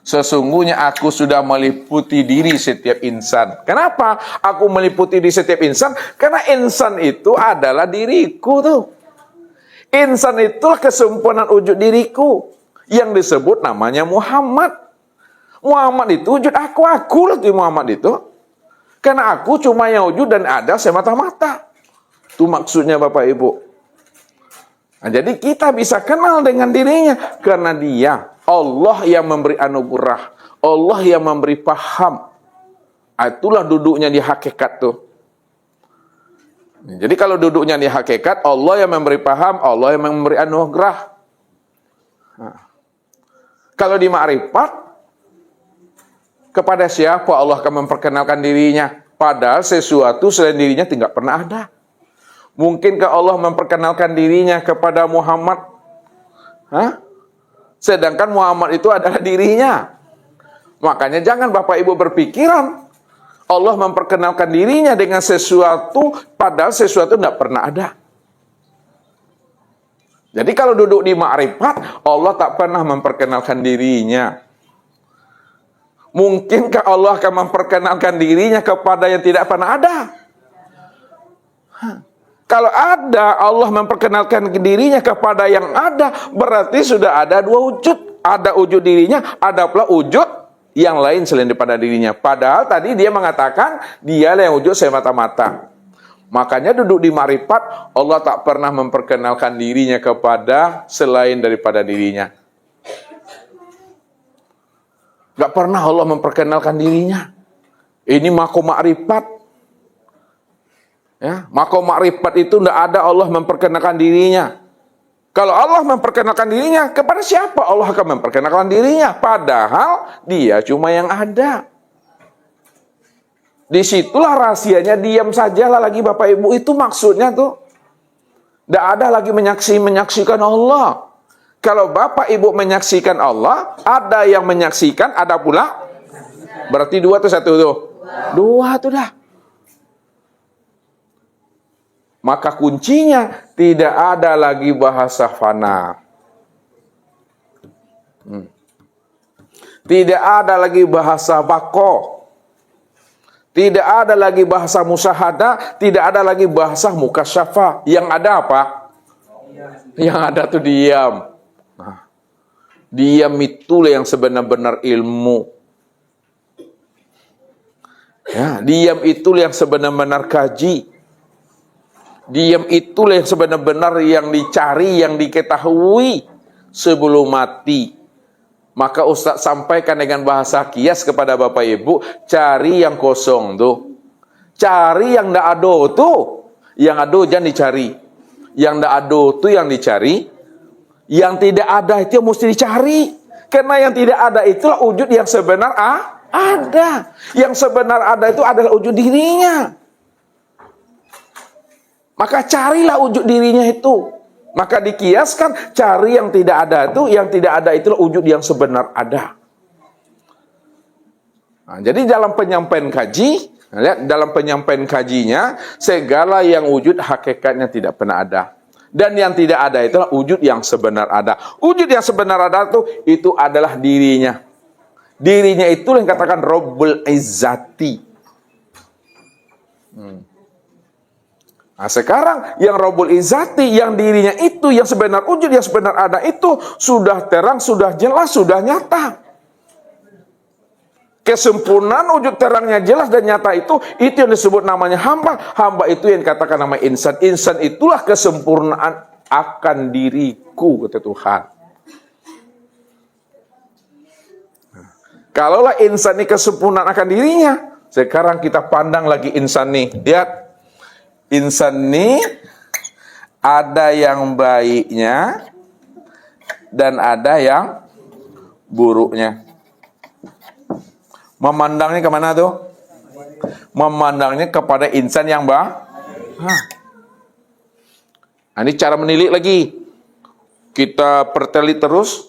Sesungguhnya aku sudah meliputi diri setiap insan. Kenapa aku meliputi diri setiap insan? Karena insan itu adalah diriku tuh. Insan itulah kesempurnaan wujud diriku. Yang disebut namanya Muhammad. Muhammad itu wujud aku lah tuh Muhammad itu. Karena aku cuma yang wujud dan ada semata-mata. Itu maksudnya Bapak Ibu. Nah, jadi kita bisa kenal dengan dirinya karena dia Allah yang memberi anugerah, Allah yang memberi paham. Itulah duduknya di hakikat tuh. Jadi kalau duduknya di hakikat, Allah yang memberi paham, Allah yang memberi anugerah. Nah, kalau di ma'rifat, kepada siapa Allah akan memperkenalkan dirinya? Padahal sesuatu selain dirinya tidak pernah ada. Mungkinkah Allah memperkenalkan dirinya kepada Muhammad? Sedangkan Muhammad itu adalah dirinya. Makanya jangan Bapak Ibu berpikiran Allah memperkenalkan dirinya dengan sesuatu, padahal sesuatu tidak pernah ada. Jadi kalau duduk di ma'rifat, Allah tak pernah memperkenalkan dirinya. Mungkinkah Allah akan memperkenalkan dirinya kepada yang tidak pernah ada? Kalau ada, Allah memperkenalkan dirinya kepada yang ada, berarti sudah ada dua wujud. Ada wujud dirinya, ada pula wujud yang lain selain daripada dirinya. Padahal tadi dia mengatakan, dialah yang wujud semata-mata. Makanya duduk di ma'rifat, Allah tak pernah memperkenalkan dirinya kepada selain daripada dirinya. Gak pernah Allah memperkenalkan dirinya. Ini makom ma'rifat. Ya, makom ma'rifat itu tidak ada Allah memperkenalkan dirinya. Kalau Allah memperkenalkan dirinya, kepada siapa Allah akan memperkenalkan dirinya? Padahal dia cuma yang ada. Disitulah rahasianya, diam sajalah lagi Bapak Ibu. Itu maksudnya tuh. Tidak ada lagi menyaksikan Allah. Kalau Bapak Ibu menyaksikan Allah, ada yang menyaksikan, ada pula. Berarti dua tuh satu tuh. Dua tuh dah. Maka kuncinya tidak ada lagi bahasa fana. Tidak ada lagi bahasa bako. Tidak ada lagi bahasa musyahadah, tidak ada lagi bahasa mukasyafah. Yang ada apa? Yang ada tuh diam. Nah, diam itulah yang sebenar-benar ilmu. Ya, diam itulah yang sebenar-benar kaji. Diam itulah yang sebenar-benar yang dicari, yang diketahui sebelum mati. Maka Ustaz sampaikan dengan bahasa kias kepada Bapak Ibu, cari yang kosong tuh. Cari yang ndak ada tuh. Yang ada jangan dicari. Yang ndak ada tuh yang dicari. Yang tidak ada itu yang mesti dicari. Karena yang tidak ada itulah wujud yang sebenar ada. Yang sebenar ada itu adalah wujud dirinya. Maka carilah wujud dirinya itu. Maka dikiaskan, cari yang tidak ada itu, yang tidak ada itulah wujud yang sebenar ada. Nah, jadi dalam penyampaian kaji, lihat dalam penyampaian kajinya, segala yang wujud hakikatnya tidak pernah ada. Dan yang tidak ada itulah wujud yang sebenar ada. Wujud yang sebenar ada itu adalah dirinya. Dirinya itu yang katakan Rabbul Izzati. Nah sekarang yang Rabbul Izzati, yang dirinya itu, yang sebenar wujud, yang sebenar ada itu sudah terang, sudah jelas, sudah nyata. Kesempurnaan wujud terangnya jelas dan nyata itu yang disebut namanya hamba. Hamba itu yang dikatakan nama insan. Insan itulah kesempurnaan akan diriku, kata Tuhan. Kalaulah insan ini kesempurnaan akan dirinya, sekarang kita pandang lagi insan nih. Lihat, insan ini ada yang baiknya dan ada yang buruknya. Memandangnya kemana tuh? Memandangnya kepada insan yang baik. Nah, ini cara menilik lagi. Kita perteli terus.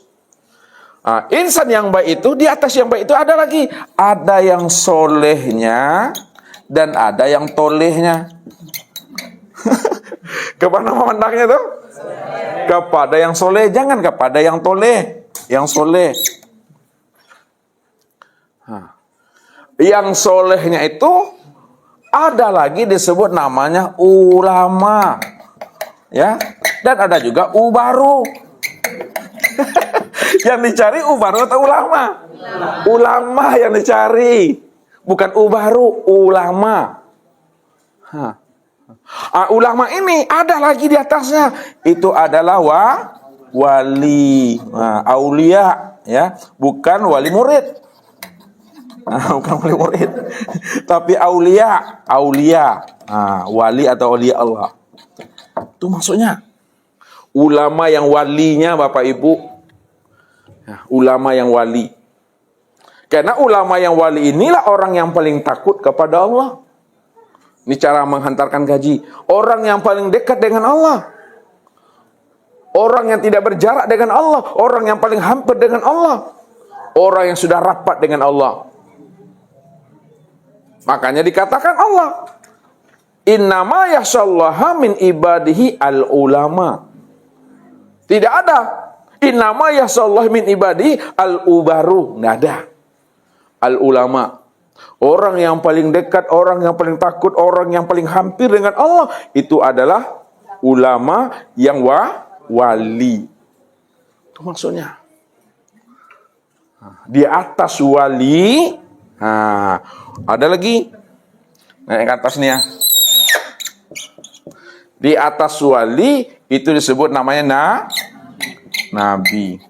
Nah, insan yang baik itu, di atas yang baik itu ada lagi. Ada yang solehnya dan ada yang tolehnya. Kemana memandangnya tuh? Kepada yang soleh, jangan kepada yang toleh. Yang soleh. Yang solehnya itu ada lagi disebut namanya ulama, ya, dan ada juga ubaru. Yang dicari ubaru atau ulama? Ulama yang dicari, bukan ubaru, ulama. Ulama ini ada lagi di atasnya, itu adalah wali, aulia, ya, bukan wali murid. Bukan wali murid, tapi aulia, wali atau aulia Allah. Itu maksudnya. Ulama yang walinya Bapak Ibu. Ulama yang wali. Karena ulama yang wali inilah orang yang paling takut kepada Allah. Ini cara menghantarkan gaji. Orang yang paling dekat dengan Allah. Orang yang tidak berjarak dengan Allah. Orang yang paling hampir dengan Allah. Orang yang sudah rapat dengan Allah. Makanya dikatakan Allah, innama yakhshallaha min ibadihi al-ulama. Tidak ada innama yakhshallaha min ibadihi al-ubaru. Nggak ada. Al-ulama, orang yang paling dekat, orang yang paling takut, orang yang paling hampir dengan Allah, itu adalah ulama yang wali. Itu maksudnya. Di atas wali, ada lagi. Naik ke atas nih ya. Di atas wali itu disebut namanya nabi.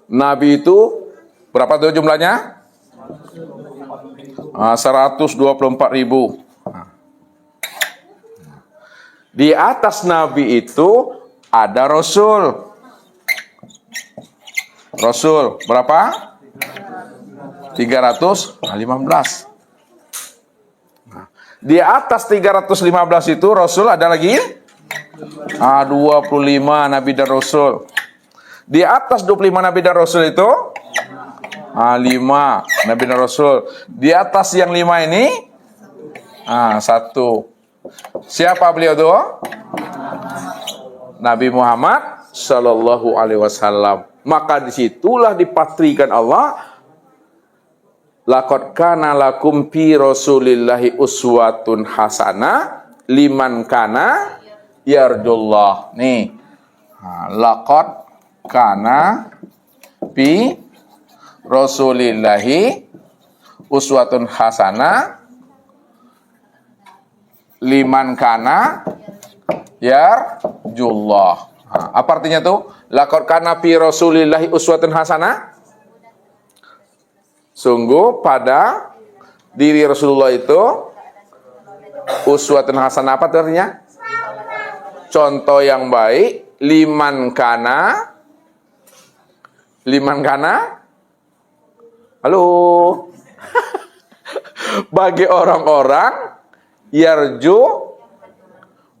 Nabi itu berapa tuh jumlahnya? 124.000. Di atas nabi itu ada rasul. Rasul berapa? 315. Di atas 315 itu Rasul ada lagi 25 Nabi dan Rasul. Di atas 25 Nabi dan Rasul itu 5 Nabi dan Rasul. Di atas yang 5 ini 1. Siapa beliau itu? Nabi Muhammad Sallallahu Alaihi Wasallam. Maka disitulah dipatrikan Allah, laqad kana lakum fi rasulillahi uswatun hasanah liman kana yarjullah. Nih, laqad kana fi rasulillahi uswatun hasanah liman kana yarjullah. Apa artinya tuh? Laqad kana fi rasulillahi uswatun hasanah. Sungguh pada diri Rasulullah itu uswatun hasanah. Apa artinya? Contoh yang baik. Liman kana. Halo. Bagi orang-orang yarju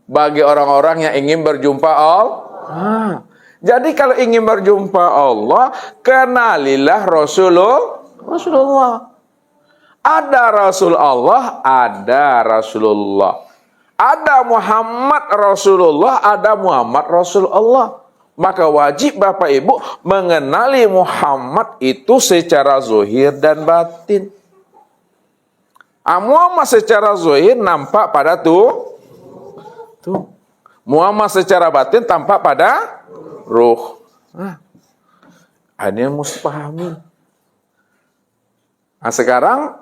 bagi orang-orang yang ingin berjumpa Allah. Jadi kalau ingin berjumpa Allah, kenalilah Rasulullah. Ada Rasul Allah, ada Rasulullah. Ada Muhammad Rasulullah, ada Muhammad Rasulullah. Maka wajib Bapak Ibu mengenali Muhammad itu secara zahir dan batin. Muhammad secara zahir nampak pada tuh. Muhammad secara batin tampak pada ruh. Ini yang mesti pahami. Nah, sekarang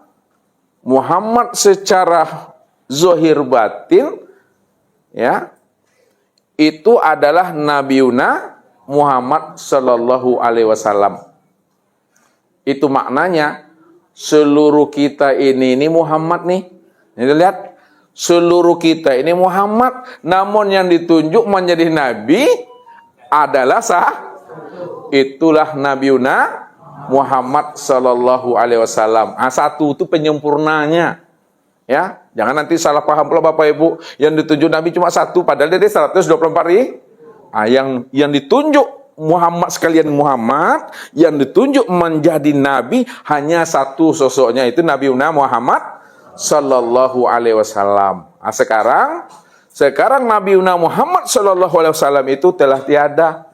Muhammad secara zahir batin, ya, itu adalah Nabiuna Muhammad sallallahu alaihi wasallam. Itu maknanya seluruh kita ini Muhammad nih. Ini lihat, seluruh kita ini Muhammad, namun yang ditunjuk menjadi nabi adalah itulah Nabiuna Muhammad sallallahu alaihi wasallam. Satu itu penyempurnanya. Ya, jangan nanti salah paham pula Bapak Ibu, yang ditunjuk Nabi cuma satu, padahal dia 124 ribu. Yang ditunjuk Muhammad sekalian Muhammad, yang ditunjuk menjadi Nabi hanya satu sosoknya, itu Nabiuna Muhammad sallallahu alaihi wasallam. Sekarang Nabiuna Muhammad sallallahu alaihi wasallam itu telah tiada.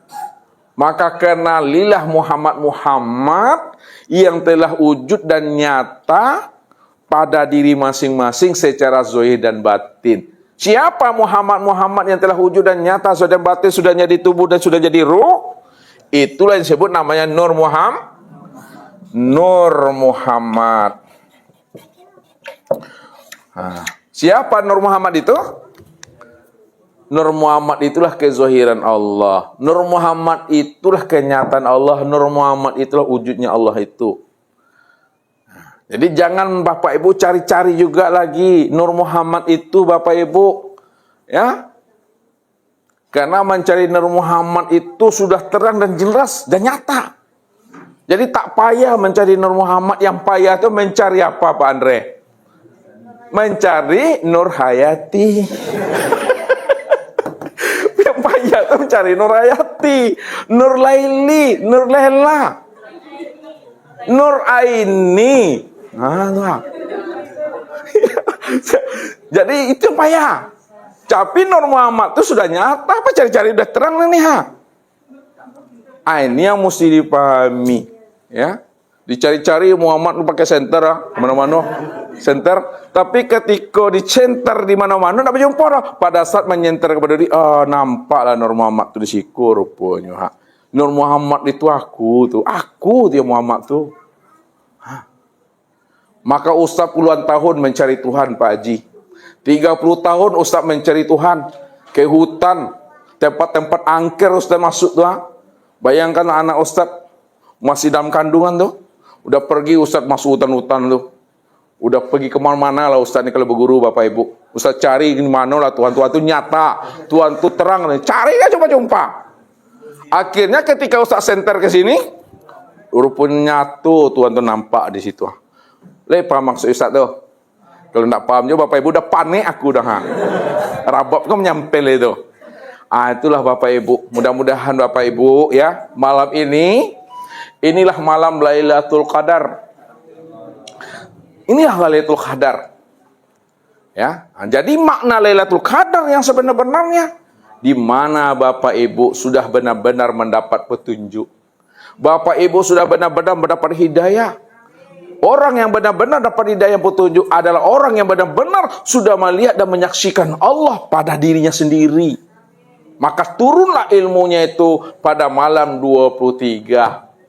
Maka kenalilah Muhammad yang telah wujud dan nyata pada diri masing-masing secara zahir dan batin. Siapa Muhammad yang telah wujud dan nyata zahir dan batin, sudah jadi tubuh dan sudah jadi ruh? Itulah yang disebut namanya Nur Muhammad. Siapa Nur Muhammad itu? Nur Muhammad itulah kezahiran Allah. Nur Muhammad itulah kenyataan Allah. Nur Muhammad itulah wujudnya Allah itu. Jadi jangan Bapak Ibu cari-cari juga lagi Nur Muhammad itu Bapak Ibu. Ya. Karena mencari Nur Muhammad itu sudah terang dan jelas dan nyata. Jadi tak payah mencari Nur Muhammad. Yang payah itu mencari apa Pak Andre? Mencari Nur Hayati. Yang payah itu mencari Nur Hayati, Nur Laili, Nur Lela, Nur Aini. Jadi itu payah. Tapi Nur Muhammad itu sudah nyata, apa cari-cari udah terang nih Ini yang mesti dipahami, ya. Dicari-cari Muhammad pakai senter mana-mana senter, tapi ketika di center di mana-mana enggak berjumpa. Pada saat menyenter kepada dia, nampaklah Nur Muhammad itu disikur rupanya. Nur Muhammad itu aku dia Muhammad tuh. Maka Ustaz puluhan tahun mencari Tuhan Pak Haji. 30 tahun Ustaz mencari Tuhan. Ke hutan, tempat-tempat angker Ustaz masuk tuh. Bayangkan anak Ustaz masih dalam kandungan tuh. Udah pergi Ustaz masuk hutan-hutan tuh. Udah pergi kemana-mana lah Ustaz ini kalau berguru Bapak Ibu. Ustaz cari di mana lah Tuhan tuh nyata. Tuhan tuh terang. Cari kan jumpa-jumpa. Akhirnya ketika Ustaz senter ke sini, rupanya Tuhan tuh nampak di situ. Paham maksud Ustaz tuh? Kalau enggak paham juga Bapak Ibu udah panik aku dah. Rabab kan menyampel itu. Itulah Bapak Ibu. Mudah-mudahan Bapak Ibu ya, malam ini inilah malam Lailatul Qadar. Inilah Lailatul Qadar. Ya. Jadi makna Lailatul Qadar yang sebenar-benarnya di mana Bapak Ibu sudah benar-benar mendapat petunjuk. Bapak Ibu sudah benar-benar mendapat hidayah. Orang yang benar-benar dapat hidayah petunjuk adalah orang yang benar-benar sudah melihat dan menyaksikan Allah pada dirinya sendiri. Maka turunlah ilmunya itu pada malam 23.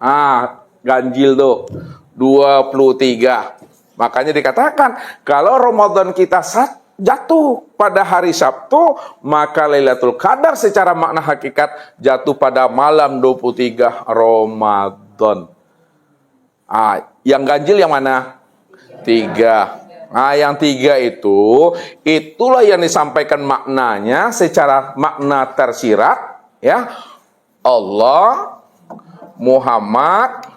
Ganjil tuh. 23. Makanya dikatakan, kalau Ramadan kita jatuh pada hari Sabtu, maka Lailatul Qadar secara makna hakikat jatuh pada malam 23 Ramadan. Yang ganjil yang mana? 3. Yang 3 itulah yang disampaikan maknanya secara makna tersirat, ya. Allah, Muhammad,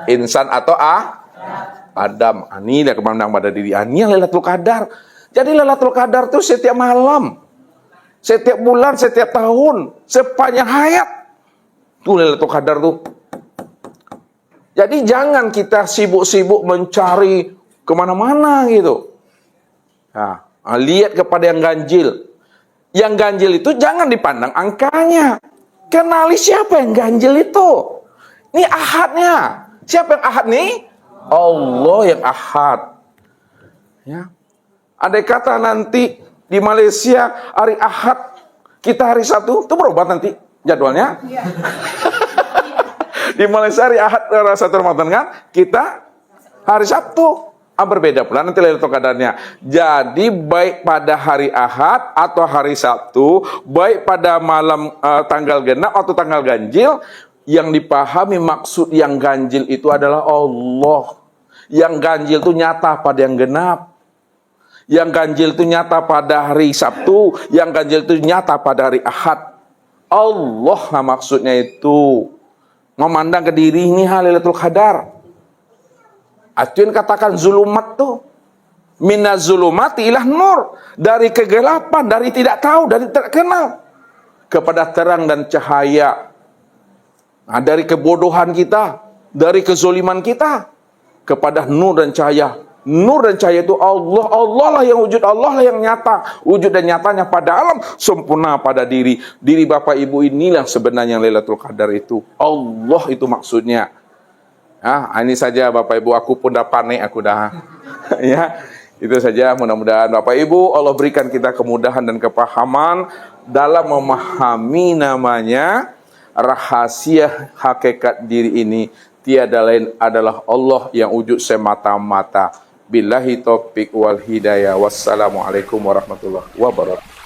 insan atau Adam. Ini dah kemandang pada diri. Ini yang Lailatul Qadar. Jadi Lailatul Qadar itu setiap malam, setiap bulan, setiap tahun, sepanjang hayat. Itu Lailatul Qadar tuh. Jadi jangan kita sibuk-sibuk mencari kemana-mana gitu. Nah, lihat kepada yang ganjil. Yang ganjil itu jangan dipandang angkanya. Kenali siapa yang ganjil itu. Ini ahadnya. Siapa yang ahad nih? Allah yang ahad. Ya. Andai kata nanti di Malaysia hari ahad, kita hari Sabtu, itu berubah nanti jadwalnya. Ya. Di Malaysia hari ahad, hari 1 Ramadan kan, kita hari Sabtu. Berbeda pula nanti Lailatul Qadarnya. Jadi baik pada hari Ahad atau hari Sabtu, baik pada malam tanggal genap atau tanggal ganjil, yang dipahami maksud yang ganjil itu adalah Allah. Yang ganjil itu nyata pada yang genap. Yang ganjil itu nyata pada hari Sabtu, yang ganjil itu nyata pada hari Ahad. Allah lah maksudnya itu. Memandang ke diri ini Lailatul Qadar. Itu yang katakan zulumat tuh. Minaz zulumati ilah nur. Dari kegelapan, dari tidak tahu, dari tidak kenal. Kepada terang dan cahaya. Nah, dari kebodohan kita, dari kezoliman kita. Kepada nur dan cahaya. Nur dan cahaya itu Allah. Allah lah yang wujud, Allah lah yang nyata. Wujud dan nyatanya pada alam, sempurna pada diri. Diri Bapak Ibu inilah sebenarnya Lailatul Qadar itu. Allah itu maksudnya. Ini saja Bapak Ibu, aku pun dah panik, aku dah. Ya, itu saja. Mudah-mudahan Bapak Ibu Allah berikan kita kemudahan dan kepahaman dalam memahami namanya rahasia hakikat diri ini. Tiada lain adalah Allah yang wujud semata-mata. Billahi taufiq wal hidayah. Wassalamualaikum warahmatullahi wabarakatuh.